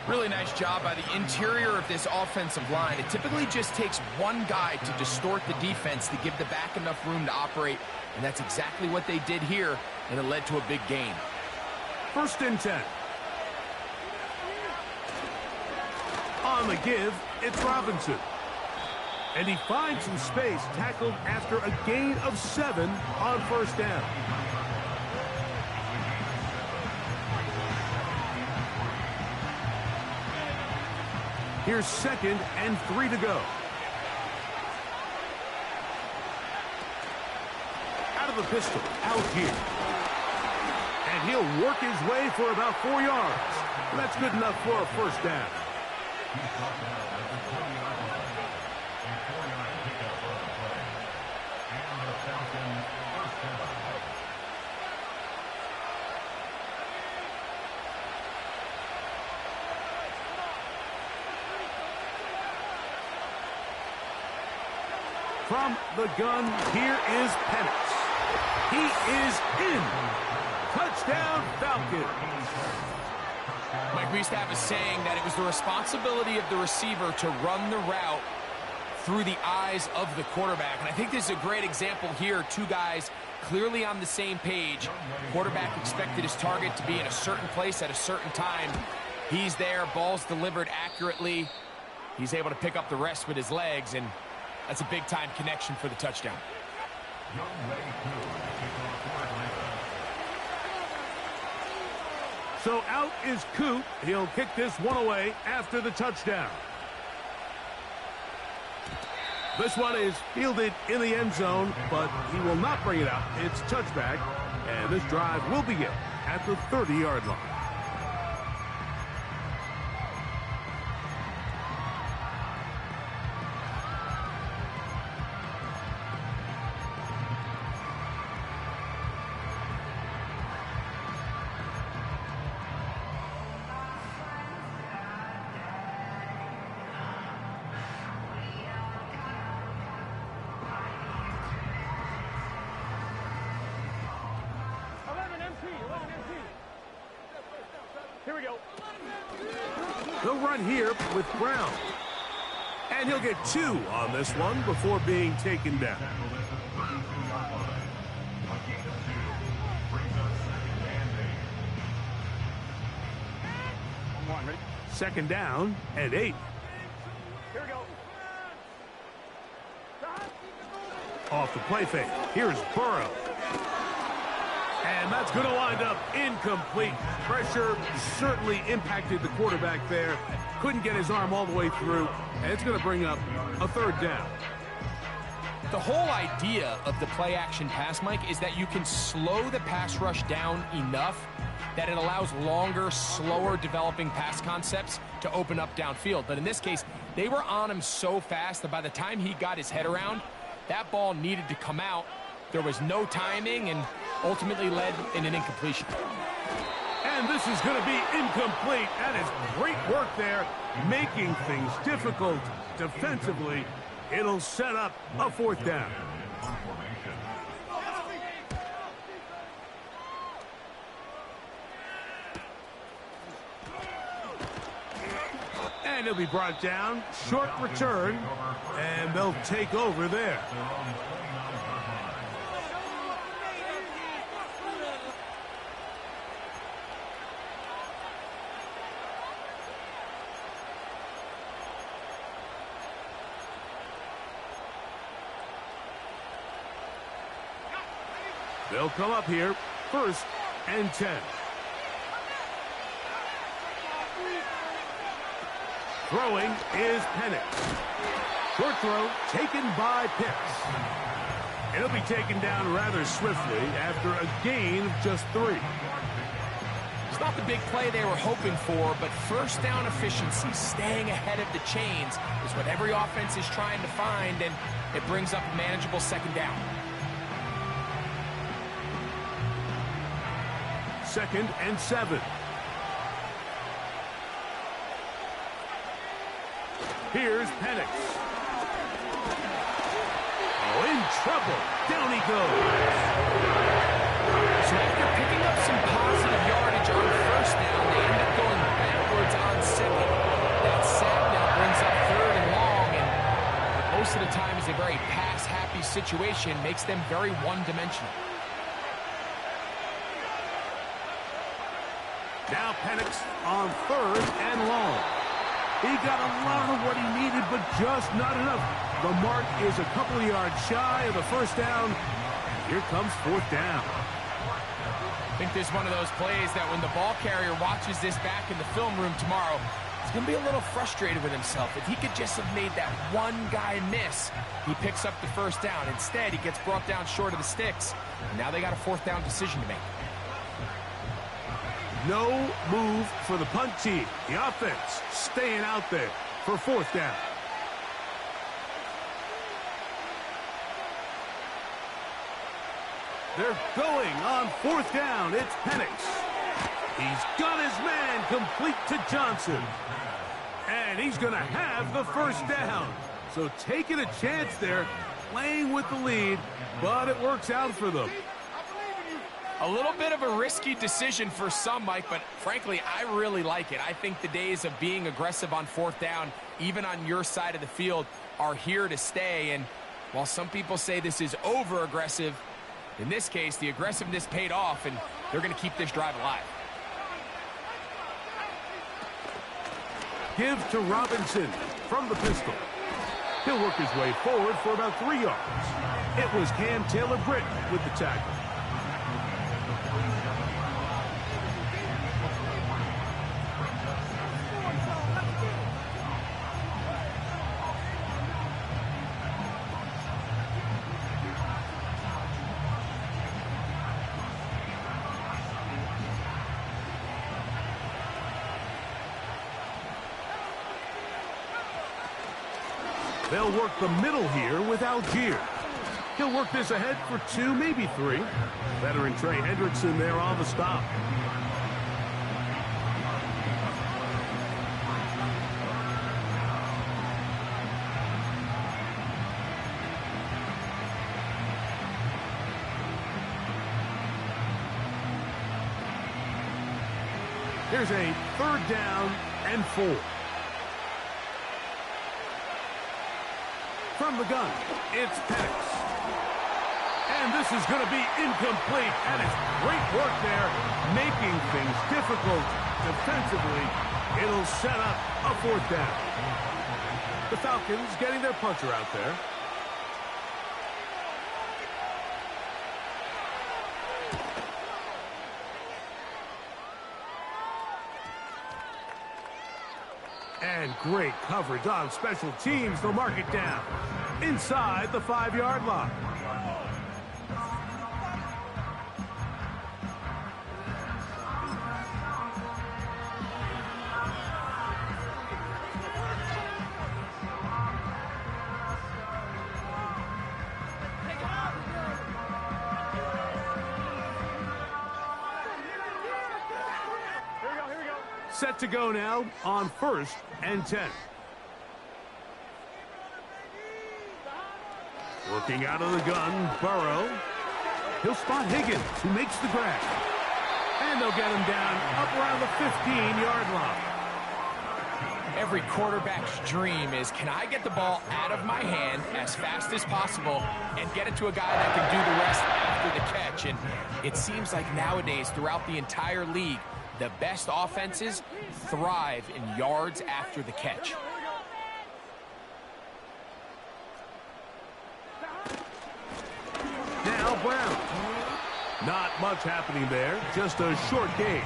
Speaker 2: Really nice job by the interior of this offensive line. It typically just takes one guy to distort the defense to give the back enough room to operate, and that's exactly what they did here, and it led to a big gain.
Speaker 1: 1st and 10. On the give, it's Robinson. And he finds some space, tackled after a gain of 7 on 1st down. Here's 2nd and 3 to go. Out of of the pistol out here. And he'll work his way for about 4 yards. And that's good enough for a first down.
Speaker 4: He's brought down at the 20-yard line. A 4-yard pickup on the play. And the Falcons first down.
Speaker 1: From the gun, here is Penix. He is in. Touchdown, Falcons.
Speaker 2: Mike, we used to have a saying that it was the responsibility of the receiver to run the route through the eyes of the quarterback. And I think this is a great example here. Two guys clearly on the same page. Quarterback expected his target to be in a certain place at a certain time. He's there, ball's delivered accurately. He's able to pick up the rest with his legs, and that's a big-time connection for the touchdown.
Speaker 1: So out is Coop. He'll kick this one away after the touchdown. This one is fielded in the end zone, but he will not bring it out. It's touchback, and this drive will begin at the 30-yard line.
Speaker 3: Here we go.
Speaker 1: They'll run here with Brown. And he'll get 2 on this one before being taken down.
Speaker 3: Ready?
Speaker 1: Second down and 8.
Speaker 3: Here we go.
Speaker 1: Off the play fake. Here's Burrow. And that's going to wind up incomplete. Pressure certainly impacted the quarterback there. Couldn't get his arm all the way through. And it's going to bring up a third down.
Speaker 2: The whole idea of the play-action pass, Mike, is that you can slow the pass rush down enough that it allows longer, slower developing pass concepts to open up downfield. But in this case, they were on him so fast that by the time he got his head around, that ball needed to come out. There was no timing and ultimately led in an incompletion.
Speaker 1: And this is going to be incomplete. That is great work there, making things difficult defensively. It'll set up a fourth down. And he'll be brought down. Short return. And they'll take over there. They'll come up here, 1st and 10. Throwing is Penix. Short throw taken by Pitts. It'll be taken down rather swiftly after a gain of just 3.
Speaker 2: It's not the big play they were hoping for, but first down efficiency, staying ahead of the chains, is what every offense is trying to find, and it brings up a manageable second down.
Speaker 1: 2nd and 7. Here's Penix. Oh, in trouble. Down he goes.
Speaker 2: So after picking up some positive yardage on first down, they end up going backwards on 2nd. That sack now brings up 3rd and long, and most of the time is a very pass-happy situation, makes them very one-dimensional.
Speaker 1: Now Penix on 3rd and long. He got a lot of what he needed, but just not enough. The mark is a couple of yards shy of the first down. Here comes 4th down.
Speaker 2: I think this is one of those plays that when the ball carrier watches this back in the film room tomorrow, He's going to be a little frustrated with himself. If he could just have made that one guy miss, he picks up the first down. Instead, he gets brought down short of the sticks. And now they got a fourth down decision to make.
Speaker 1: No move for the punt team. The offense staying out there for fourth down. They're going on fourth down. It's Penix. He's got his man complete to Johnson. And he's going to have the first down. So taking a chance there, playing with the lead, but it works out for them.
Speaker 2: A little bit of a risky decision for some, Mike, but frankly, I really like it. I think the days of being aggressive on fourth down, even on your side of the field, are here to stay. And while some people say this is over-aggressive, in this case, the aggressiveness paid off, and they're going to keep this drive alive.
Speaker 1: Give to Robinson from the pistol. He'll work his way forward for about 3 yards. It was Cam Taylor-Britt with the tackle. They'll work the middle here with Algier. He'll work this ahead for 2, maybe 3. Veteran Trey Hendrickson there on the stop. Here's a 3rd down and 4. From the gun, it's Penix. And this is going to be incomplete, and it's great work there, making things difficult defensively. It'll set up a 4th down. The Falcons getting their puncher out there. And great coverage on special teams. They'll mark it down inside the 5-yard line. Set to go now on 1st and 10. Working out of the gun, Burrow. He'll spot Higgins, who makes the grab. And they'll get him down up around the 15-yard line.
Speaker 2: Every quarterback's dream is, can I get the ball out of my hand as fast as possible and get it to a guy that can do the rest after the catch? And it seems like nowadays, throughout the entire league, the best offenses thrive in yards after the catch.
Speaker 1: Now Brown. Not much happening there, just a short gain.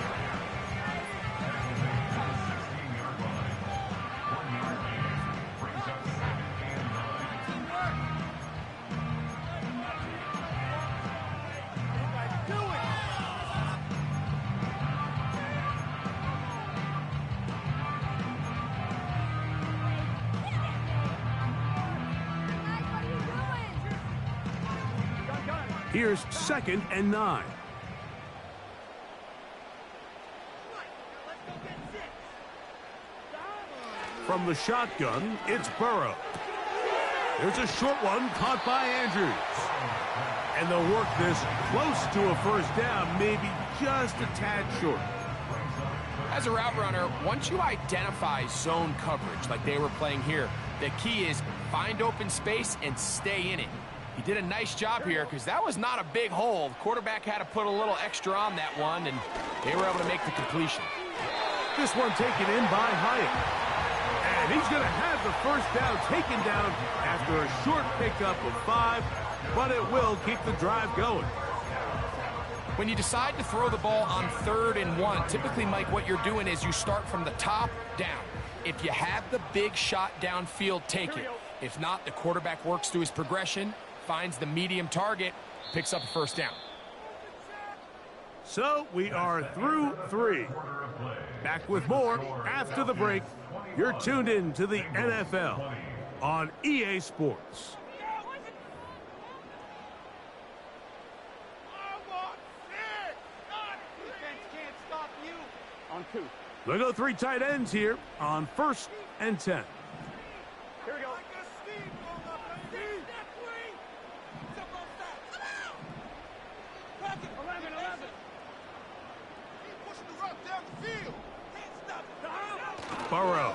Speaker 1: Here's 2nd and 9. From the shotgun, it's Burrow. There's a short one caught by Andrews. And they'll work this close to a 1st down, maybe just a tad short.
Speaker 2: As a route runner, once you identify zone coverage like they were playing here, the key is find open space and stay in it. He did a nice job here because that was not a big hole. The quarterback had to put a little extra on that one, and they were able to make the completion.
Speaker 1: This one taken in by Hyatt. And he's going to have the 1st down taken down after a short pickup of 5, but it will keep the drive going.
Speaker 2: When you decide to throw the ball on 3rd and 1, typically, Mike, what you're doing is you start from the top down. If you have the big shot downfield, take it. If not, the quarterback works through his progression, finds the medium target, picks up a first down.
Speaker 1: So we are through 3. Back with more after the break. You're tuned in to the NFL on EA Sports.
Speaker 3: On 2.
Speaker 1: We'll go 3 tight ends here on 1st and 10.
Speaker 3: Here we go. 11.
Speaker 1: Burrow.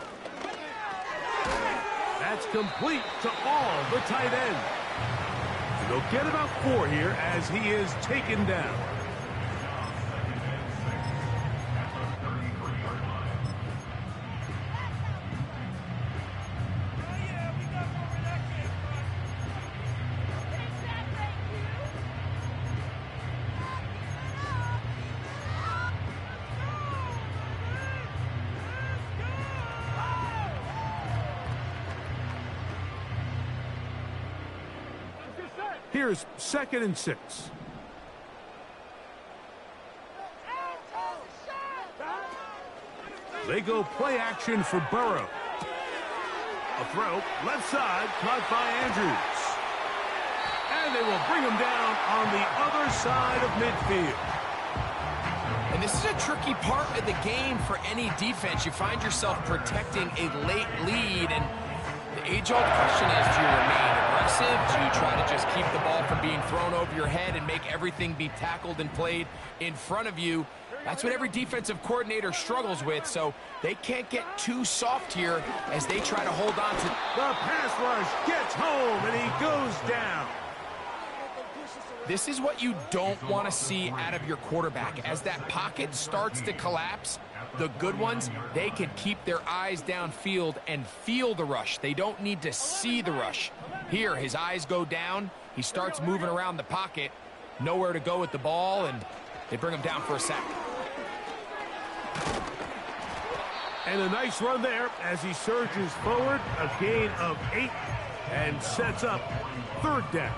Speaker 1: That's complete to all the tight ends. They'll get about 4 here as he is taken down. Here's 2nd and 6. They go play action for Burrow. A throw, left side, caught by Andrews. And they will bring him down on the other side of midfield.
Speaker 2: And this is a tricky part of the game for any defense. You find yourself protecting a late lead, and the age-old question is, do you remain aggressive? Do you try to just keep the ball from being thrown over your head and make everything be tackled and played in front of you? That's what every defensive coordinator struggles with, so they can't get too soft here as they try to hold on to.
Speaker 1: The pass rush gets home, and he goes down.
Speaker 2: This is what you don't want to see out of your quarterback. As that pocket starts to collapse, the good ones, they can keep their eyes downfield and feel the rush. They don't need to see the rush. Here, his eyes go down. He starts moving around the pocket. Nowhere to go with the ball, and they bring him down for a sack.
Speaker 1: And a nice run there as he surges forward. A gain of 8 and sets up 3rd down.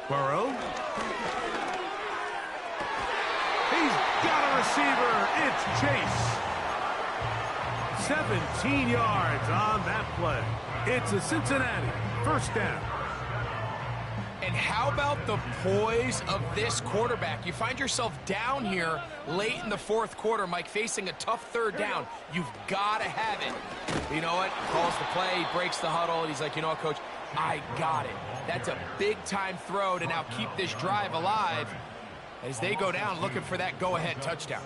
Speaker 1: Burrow. He's got a receiver. It's Chase. 17 yards on that play. It's a Cincinnati 1st down.
Speaker 2: And how about the poise of this quarterback? You find yourself down here late in the 4th quarter, Mike, facing a tough 3rd down. You've got to have it. You know what? Calls the play, breaks the huddle. He's like, you know what, coach? I got it. That's a big-time throw to now keep this drive alive as they go down looking for that go-ahead touchdown.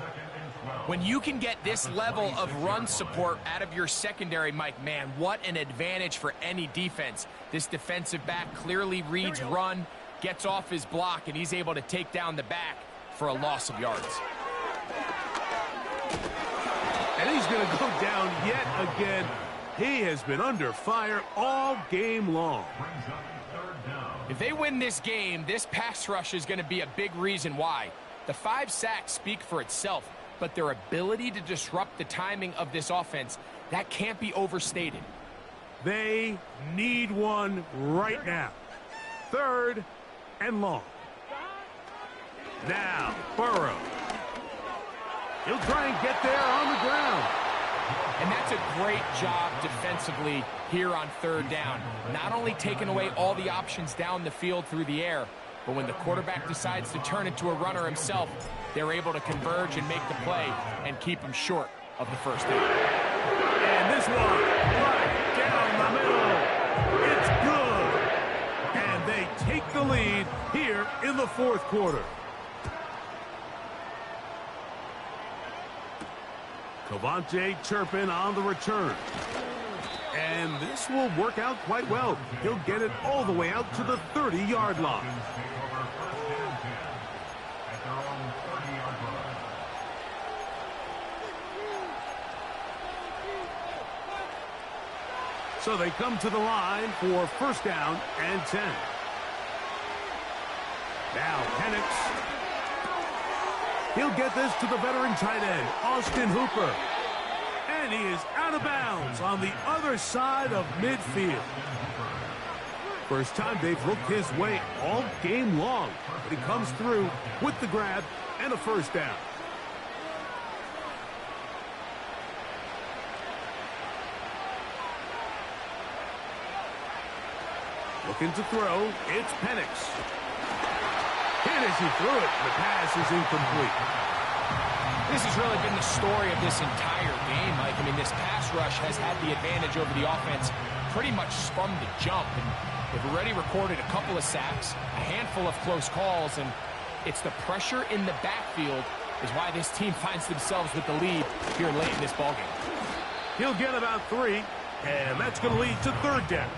Speaker 2: When you can get this level of run support out of your secondary, Mike, man, what an advantage for any defense. This defensive back clearly reads run, gets off his block, and he's able to take down the back for a loss of yards.
Speaker 1: And he's going to go down yet again. He has been under fire all game long.
Speaker 2: If they win this game, this pass rush is going to be a big reason why. The 5 sacks speak for itself, but their ability to disrupt the timing of this offense, that can't be overstated.
Speaker 1: They need one right now. 3rd and long. Now, Burrow. He'll try and get there on the ground.
Speaker 2: And that's a great job defensively here on 3rd down. Not only taking away all the options down the field through the air, but when the quarterback decides to turn into a runner himself, they're able to converge and make the play and keep him short of the 1st down.
Speaker 1: And this one, right down the middle. It's good. And they take the lead here in the 4th quarter. Cavante Turpin on the return. And this will work out quite well. He'll get it all the way out to the 30-yard line. So they come to the line for first down and 10. Now Penix. He'll get this to the veteran tight end, Austin Hooper. And he is out of bounds on the other side of midfield. First time they've looked his way all game long. But he comes through with the grab and a first down. Looking to throw, it's Penix. Hit as he threw it. The pass is incomplete.
Speaker 2: This has really been the story of this entire game, Mike. I mean, this pass rush has had the advantage over the offense pretty much from the jump. And they've already recorded a couple of sacks, a handful of close calls, and it's the pressure in the backfield is why this team finds themselves with the lead here late in this ballgame.
Speaker 1: He'll get about 3, and that's going to lead to third down.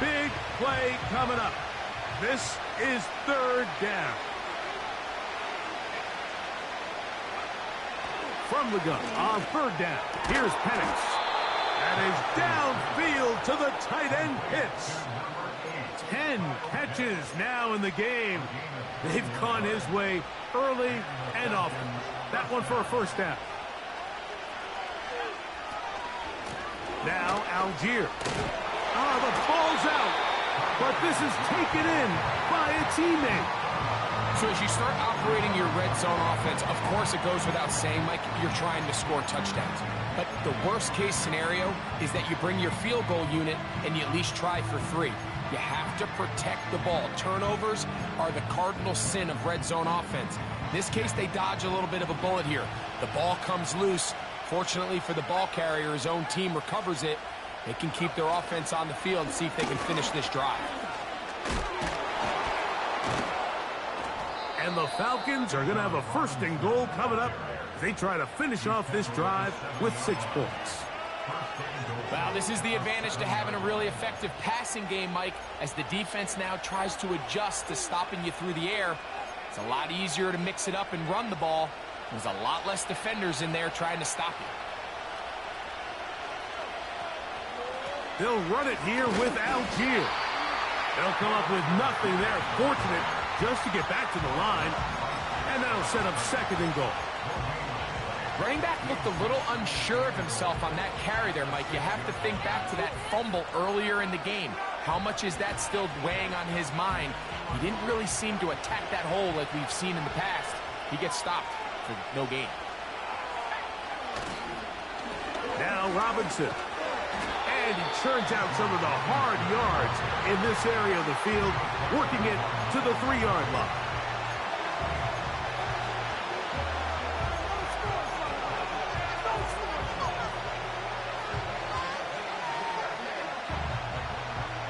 Speaker 1: Big play coming up. This is third down. From the gun on third down. Here's Penix. That is downfield to the tight end Pitts. 10 catches now in the game. They've gone his way early and often. That one for a first down. Now Algier. The ball's out, but this is taken in by a teammate.
Speaker 2: So as you start operating your red zone offense, of course it goes without saying, Mike, you're trying to score touchdowns. But the worst case scenario is that you bring your field goal unit and you at least try for 3. You have to protect the ball. Turnovers are the cardinal sin of red zone offense. In this case, they dodge a little bit of a bullet here. The ball comes loose. Fortunately for the ball carrier, his own team recovers it. They can keep their offense on the field and see if they can finish this drive.
Speaker 1: And the Falcons are going to have a first and goal coming up as they try to finish off this drive with 6 points.
Speaker 2: Well, this is the advantage to having a really effective passing game, Mike, as the defense now tries to adjust to stopping you through the air. It's a lot easier to mix it up and run the ball. There's a lot less defenders in there trying to stop you.
Speaker 1: They'll run it here with Algier. They'll come up with nothing there. Fortunate just to get back to the line. And that'll set up second and goal.
Speaker 2: Running back looked a little unsure of himself on that carry there, Mike. You have to think back to that fumble earlier in the game. How much is that still weighing on his mind? He didn't really seem to attack that hole like we've seen in the past. He gets stopped for no gain.
Speaker 1: Now Robinson. And he churns out some of the hard yards in this area of the field, working it to the 3-yard line.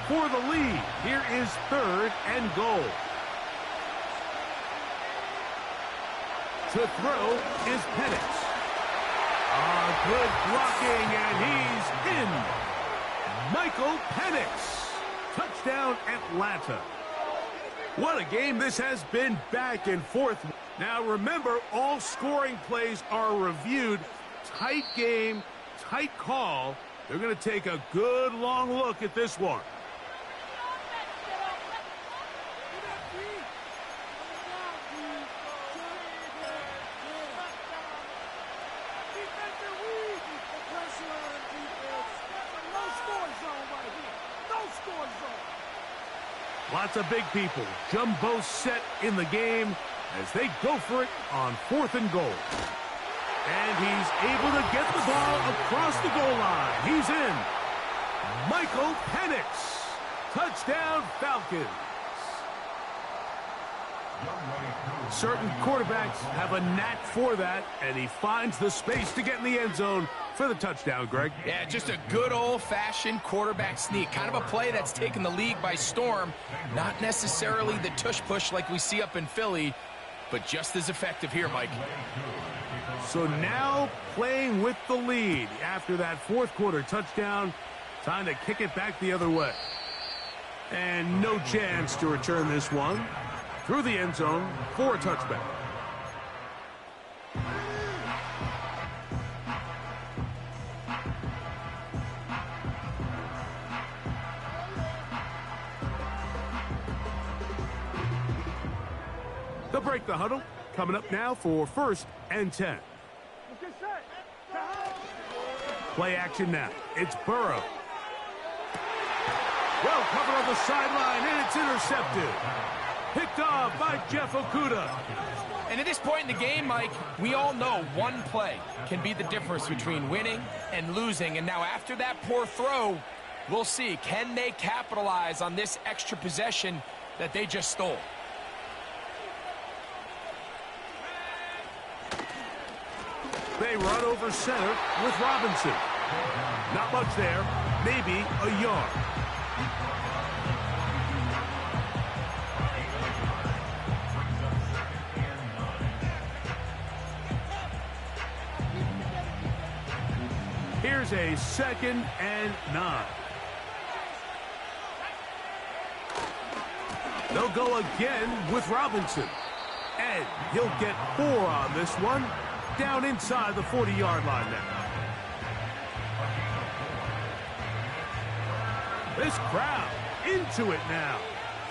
Speaker 1: For the lead, here is third and goal. To throw is Penix. Good blocking, and he's in. Michael Penix. Touchdown, Atlanta. What a game this has been, back and forth. Now remember, all scoring plays are reviewed. Tight game, tight call. They're going to take a good long look at this one. Lots of big people. Jumbo set in the game as they go for it on 4th and goal. And he's able to get the ball across the goal line. He's in. Michael Penix. Touchdown, Falcons. Certain quarterbacks have a knack for that, and he finds the space to get in the end zone for the touchdown, Greg.
Speaker 2: Yeah, just a good old-fashioned quarterback sneak. Kind of a play that's taken the league by storm. Not necessarily the tush-push like we see up in Philly, but just as effective here, Mike.
Speaker 1: So now playing with the lead after that fourth quarter touchdown. Time to kick it back the other way. And no chance to return this one through the end zone for a touchback. They'll break the huddle. Coming up now for 1st and 10. Play action now. It's Burrow. Well covered on the sideline, and it's intercepted. Picked off by Jeff Okudah.
Speaker 2: And at this point in the game, Mike, we all know one play can be the difference between winning and losing. And now after that poor throw, we'll see, can they capitalize on this extra possession that they just stole?
Speaker 1: They run over center with Robinson. Not much there, maybe a yard. Here's a 2nd and 9. They'll go again with Robinson. And he'll get 4 on this one. Down inside the 40-yard line now. This crowd into it now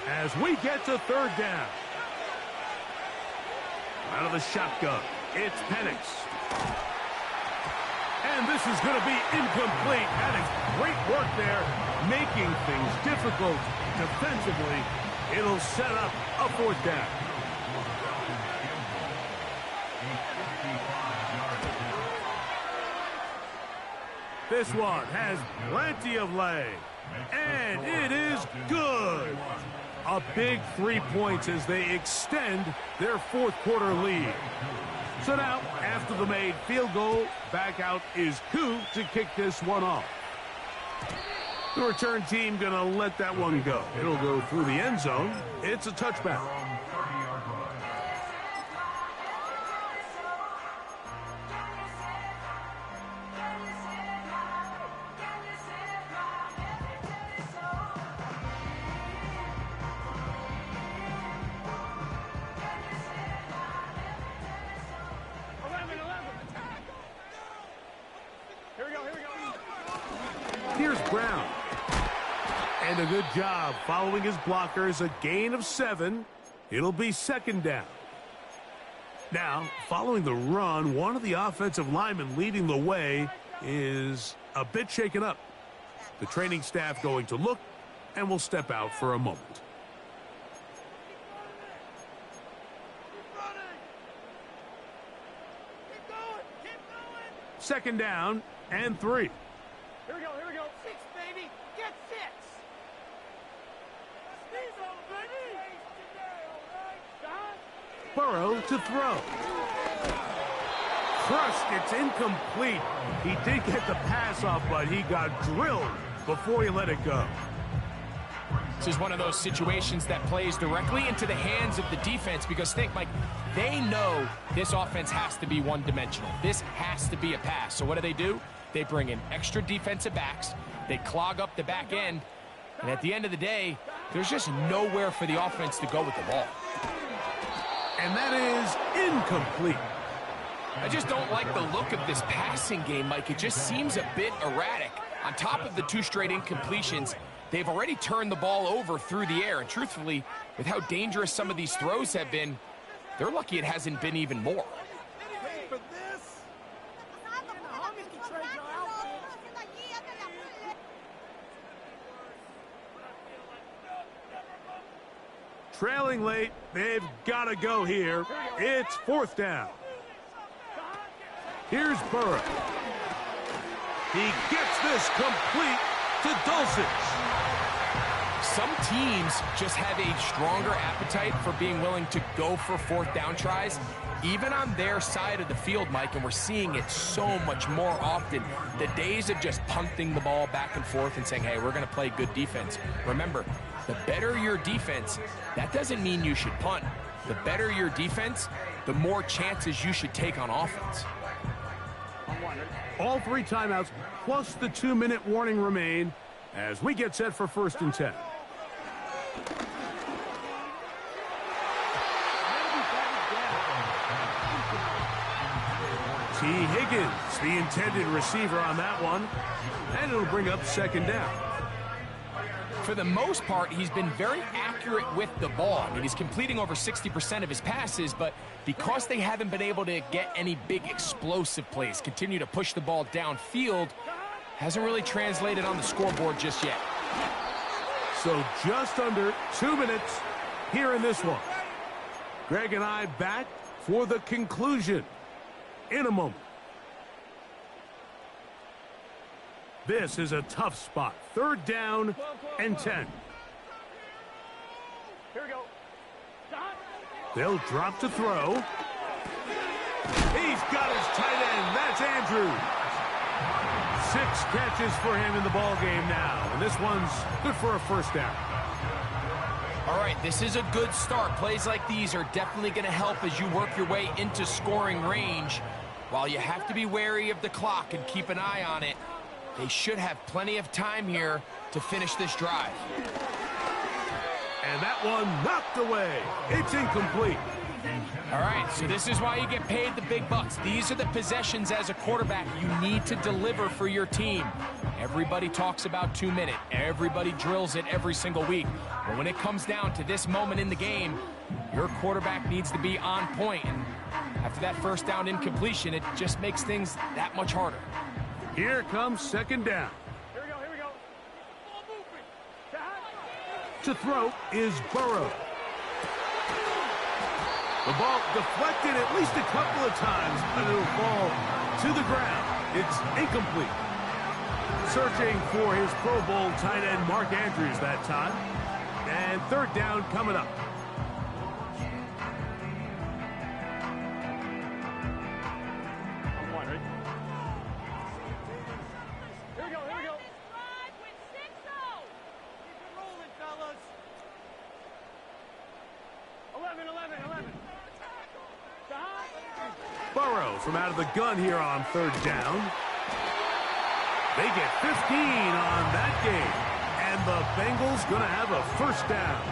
Speaker 1: as we get to 3rd down. Out of the shotgun, it's Penix. And this is going to be incomplete. That is great work there, making things difficult defensively. It'll set up a 4th down. This one has plenty of leg, and it is good. A big 3 points as they extend their 4th quarter lead. So now, after the made field goal, back out is Koo to kick this one off. The return team going to let that one go. It'll go through the end zone. It's a touchback. Here's Brown. And a good job following his blockers. A gain of 7. It'll be 2nd down. Now, following the run, one of the offensive linemen leading the way is a bit shaken up. The training staff going to look and will step out for a moment. Second down and 3.
Speaker 3: Here we go, here we go. 6, baby. Get 6.
Speaker 1: Burrow to throw. Crushed. It's incomplete. He did get the pass off, but he got drilled before he let it go.
Speaker 2: This is one of those situations that plays directly into the hands of the defense because think, Mike, they know this offense has to be one-dimensional. This has to be a pass. So what do? They bring in extra defensive backs. They clog up the back end. And at the end of the day, there's just nowhere for the offense to go with the ball.
Speaker 1: And that is incomplete.
Speaker 2: I just don't like the look of this passing game, Mike. It just seems a bit erratic. On top of the 2 straight incompletions, they've already turned the ball over through the air. And truthfully, with how dangerous some of these throws have been, they're lucky it hasn't been even more.
Speaker 1: Trailing late, they've got to go here. It's 4th down. Here's Burrow. He gets this complete to Dulcich.
Speaker 2: Some teams just have a stronger appetite for being willing to go for 4th down tries, even on their side of the field, Mike, and we're seeing it so much more often. The days of just punting the ball back and forth and saying, hey, we're going to play good defense. Remember, the better your defense, that doesn't mean you should punt. The better your defense, the more chances you should take on offense.
Speaker 1: All 3 timeouts plus the 2-minute warning remain as we get set for 1st and 10. T. Higgins, the intended receiver on that one, and it'll bring up 2nd down.
Speaker 2: For the most part, he's been very accurate with the ball. I mean, he's completing over 60% of his passes, but because they haven't been able to get any big explosive plays, continue to push the ball downfield, hasn't really translated on the scoreboard just yet.
Speaker 1: So just under 2 minutes here in this one. Greg and I back for the conclusion in a moment. This is a tough spot. 3rd down and 10.
Speaker 3: Here we go.
Speaker 1: They'll drop to throw. He's got his tight end. That's Andrews. 6 catches for him in the ball game now. And this one's good for a 1st down.
Speaker 2: All right, this is a good start. Plays like these are definitely going to help as you work your way into scoring range. While you have to be wary of the clock and keep an eye on it, they should have plenty of time here to finish this drive.
Speaker 1: And that one knocked away. It's incomplete.
Speaker 2: All right, so this is why you get paid the big bucks. These are the possessions as a quarterback you need to deliver for your team. Everybody talks about 2-minute. Everybody drills it every single week. But when it comes down to this moment in the game, your quarterback needs to be on point. And after that 1st down incompletion, it just makes things that much harder.
Speaker 1: Here comes 2nd down.
Speaker 3: Here we go, here we go.
Speaker 1: To throw is Burrow. The ball deflected at least a couple of times, but it'll fall to the ground. It's incomplete. Searching for his Pro Bowl tight end Mark Andrews that time. And 3rd down coming up.
Speaker 3: Here we go, here we go.
Speaker 5: Rolling, fellas.
Speaker 3: 11.
Speaker 1: Burrow from out of the gun here on 3rd down. They get 15 on that game. And the Bengals going to have a 1st down.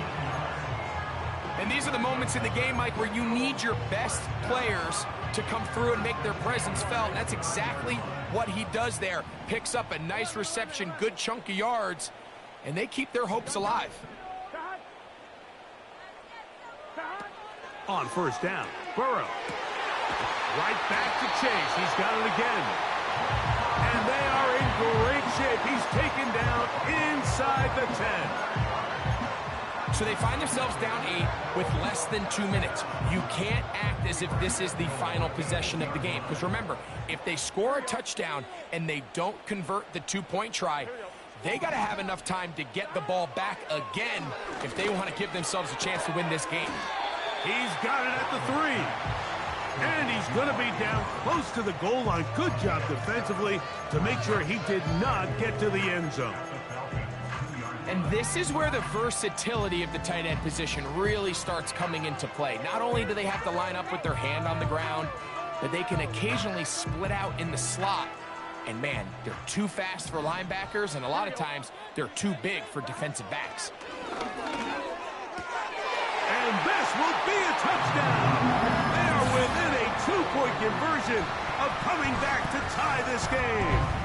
Speaker 2: And these are the moments in the game, Mike, where you need your best players to come through and make their presence felt. And that's exactly what he does there. Picks up a nice reception, good chunk of yards, and they keep their hopes alive.
Speaker 1: On 1st down, Burrow. Right back to Chase. He's got it again. And they are in great shape. He's taken down inside the 10.
Speaker 2: So they find themselves down 8 with less than 2 minutes. You can't act as if this is the final possession of the game. Because remember, if they score a touchdown and they don't convert the 2-point try, they got to have enough time to get the ball back again if they want to give themselves a chance to win this game.
Speaker 1: He's got it at the 3. And he's going to be down close to the goal line. Good job defensively to make sure he did not get to the end zone.
Speaker 2: And this is where the versatility of the tight end position really starts coming into play. Not only do they have to line up with their hand on the ground, but they can occasionally split out in the slot. And man, they're too fast for linebackers, and a lot of times they're too big for defensive backs.
Speaker 1: And this will be a touchdown. They are within a 2-point conversion of coming back to tie this game.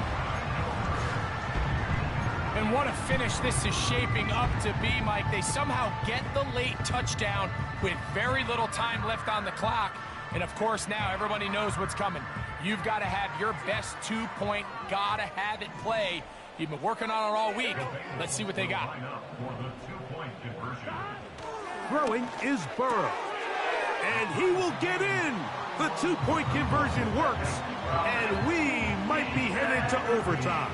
Speaker 2: And what a finish this is shaping up to be, Mike. They somehow get the late touchdown with very little time left on the clock. And of course now everybody knows what's coming. You've got to have your best 2-point, gotta have it play. You've been working on it all week. Let's see what they got.
Speaker 1: Throwing is Burrow. And he will get in. The 2-point conversion works. And we might be headed to overtime.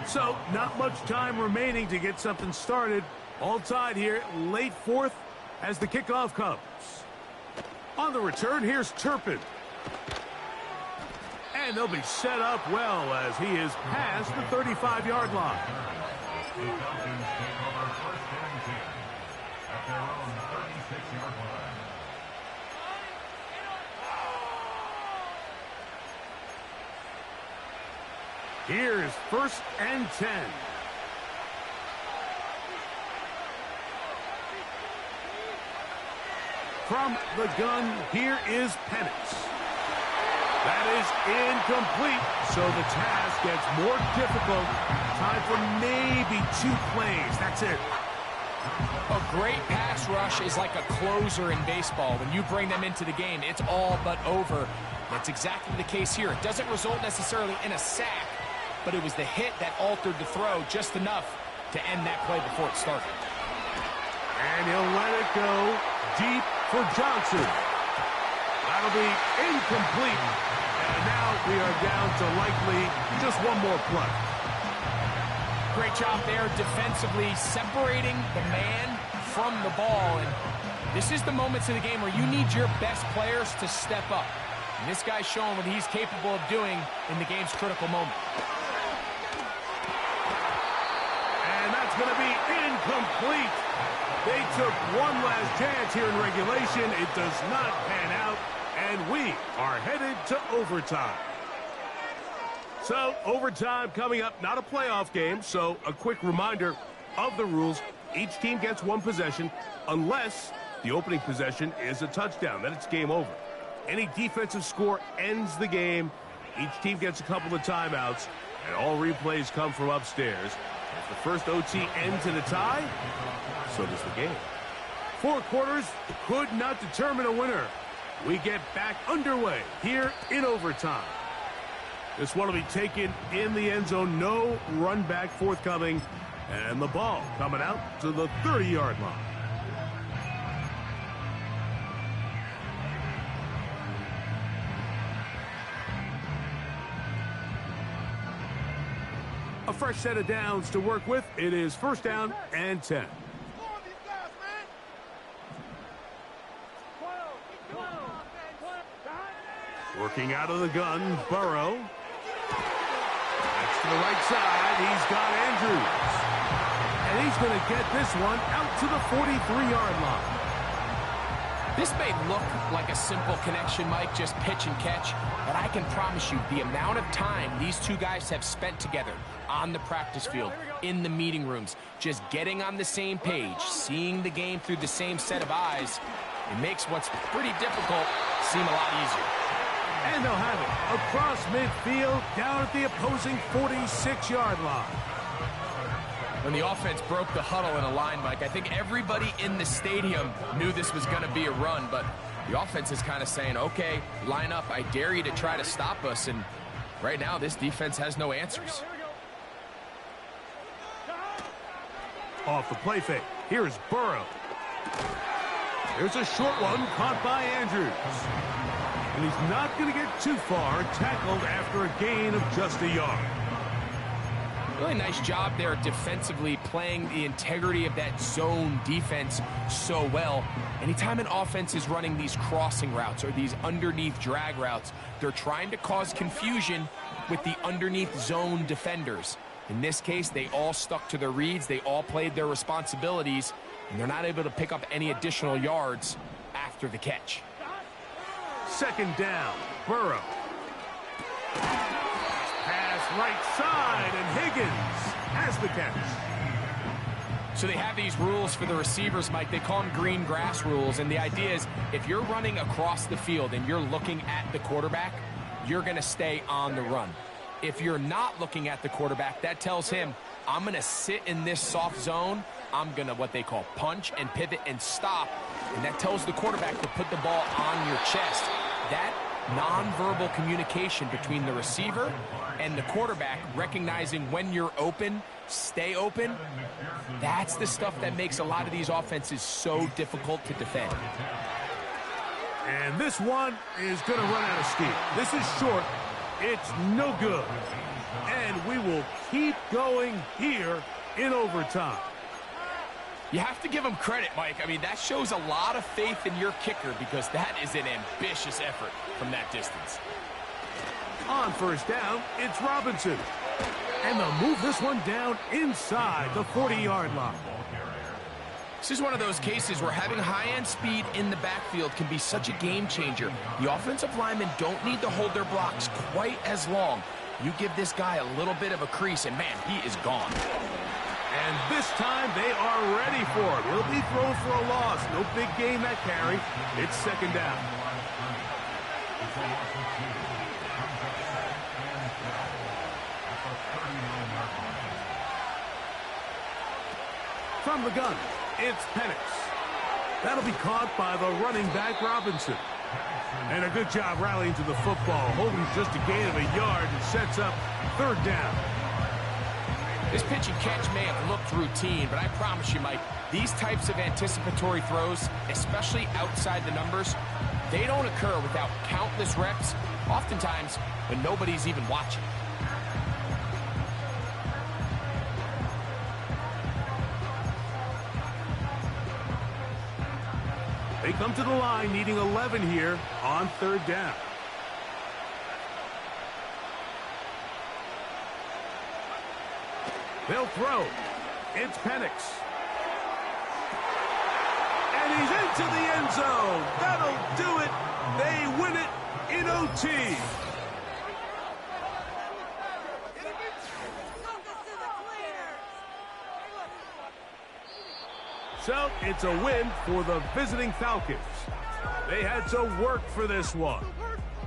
Speaker 1: So, not much time remaining to get something started. All tied here, late 4th as the kickoff comes. On the return, here's Turpin. And they'll be set up well as he is past the 35-yard line.
Speaker 4: The Falcons take over first and 10 at their own 36-yard line.
Speaker 1: Here's first and 10. From the gun, here is Penix. That is incomplete, so the task gets more difficult. Time for maybe 2 plays. That's it.
Speaker 2: A great pass rush is like a closer in baseball. When you bring them into the game, it's all but over. That's exactly the case here. It doesn't result necessarily in a sack, but it was the hit that altered the throw just enough to end that play before it started.
Speaker 1: And he'll let it go deep for Johnson. That'll be incomplete. And now we are down to likely just one more play.
Speaker 2: Great job there defensively, separating the man from the ball. And this is the moments of the game where you need your best players to step up. And this guy's showing what he's capable of doing in the game's critical moment.
Speaker 1: And that's going to be incomplete. They took one last chance here in regulation. It does not pan out, and we are headed to overtime. So, overtime coming up, not a playoff game, so a quick reminder of the rules. Each team gets 1 possession unless the opening possession is a touchdown. Then it's game over. Any defensive score ends the game. Each team gets a couple of timeouts, and all replays come from upstairs. If the first OT ends in a tie, so does the game. 4 quarters could not determine a winner. We get back underway here in overtime. This one will be taken in the end zone. No run back forthcoming. And the ball coming out to the 30-yard line. A fresh set of downs to work with. It is first down and 10. Working out of the gun, Burrow. That's to the right side. He's got Andrews. And he's going to get this one out to the 43-yard line.
Speaker 2: This may look like a simple connection, Mike, just pitch and catch, but I can promise you the amount of time these two guys have spent together on the practice field, in the meeting rooms, just getting on the same page, seeing the game through the same set of eyes, it makes what's pretty difficult seem a lot easier.
Speaker 1: And they'll have it across midfield, down at the opposing 46-yard line.
Speaker 2: When the offense broke the huddle in a line, Mike, I think everybody in the stadium knew this was going to be a run, but the offense is kind of saying, okay, line up, I dare you to try to stop us, and right now this defense has no answers.
Speaker 1: Off the play fake, here's Burrow. There's a short one caught by Andrews. And he's not going to get too far, tackled after a gain of just a yard.
Speaker 2: Really nice job there defensively, playing the integrity of that zone defense so well. Anytime an offense is running these crossing routes or these underneath drag routes, they're trying to cause confusion with the underneath zone defenders. In this case, they all stuck to their reads, they all played their responsibilities, and they're not able to pick up any additional yards after the catch.
Speaker 1: Second down, Burrow. Pass right side, and Higgins has the catch.
Speaker 2: So they have these rules for the receivers, Mike. They call them green grass rules, and the idea is if you're running across the field and you're looking at the quarterback, you're going to stay on the run. If you're not looking at the quarterback, that tells him, I'm going to sit in this soft zone. I'm going to what they call punch and pivot and stop, and that tells the quarterback to put the ball on your chest. That nonverbal communication between the receiver and the quarterback, recognizing when you're open, stay open, that's the stuff that makes a lot of these offenses so difficult to defend.
Speaker 1: And this one is going to run out of steam. This is short. It's no good. And we will keep going here in overtime.
Speaker 2: You have to give him credit, Mike. I mean, that shows a lot of faith in your kicker because that is an ambitious effort from that distance.
Speaker 1: On first down, it's Robinson. And they'll move this one down inside the 40-yard line.
Speaker 2: This is one of those cases where having high-end speed in the backfield can be such a game changer. The offensive linemen don't need to hold their blocks quite as long. You give this guy a little bit of a crease, and man, he is gone.
Speaker 1: And this time they are ready for it. He'll be thrown for a loss. No big gain that carry. It's second down. From the gun, it's Penix. That'll be caught by the running back, Robinson. And a good job rallying to the football, holding just a gain of a yard and sets up third down.
Speaker 2: This pitch and catch may have looked routine, but I promise you, Mike, these types of anticipatory throws, especially outside the numbers, they don't occur without countless reps, oftentimes when nobody's even watching.
Speaker 1: They come to the line needing 11 here on third down. They'll throw. It's Penix. And he's into the end zone. That'll do it. They win it in OT. So it's a win for the visiting Falcons. They had to work for this one.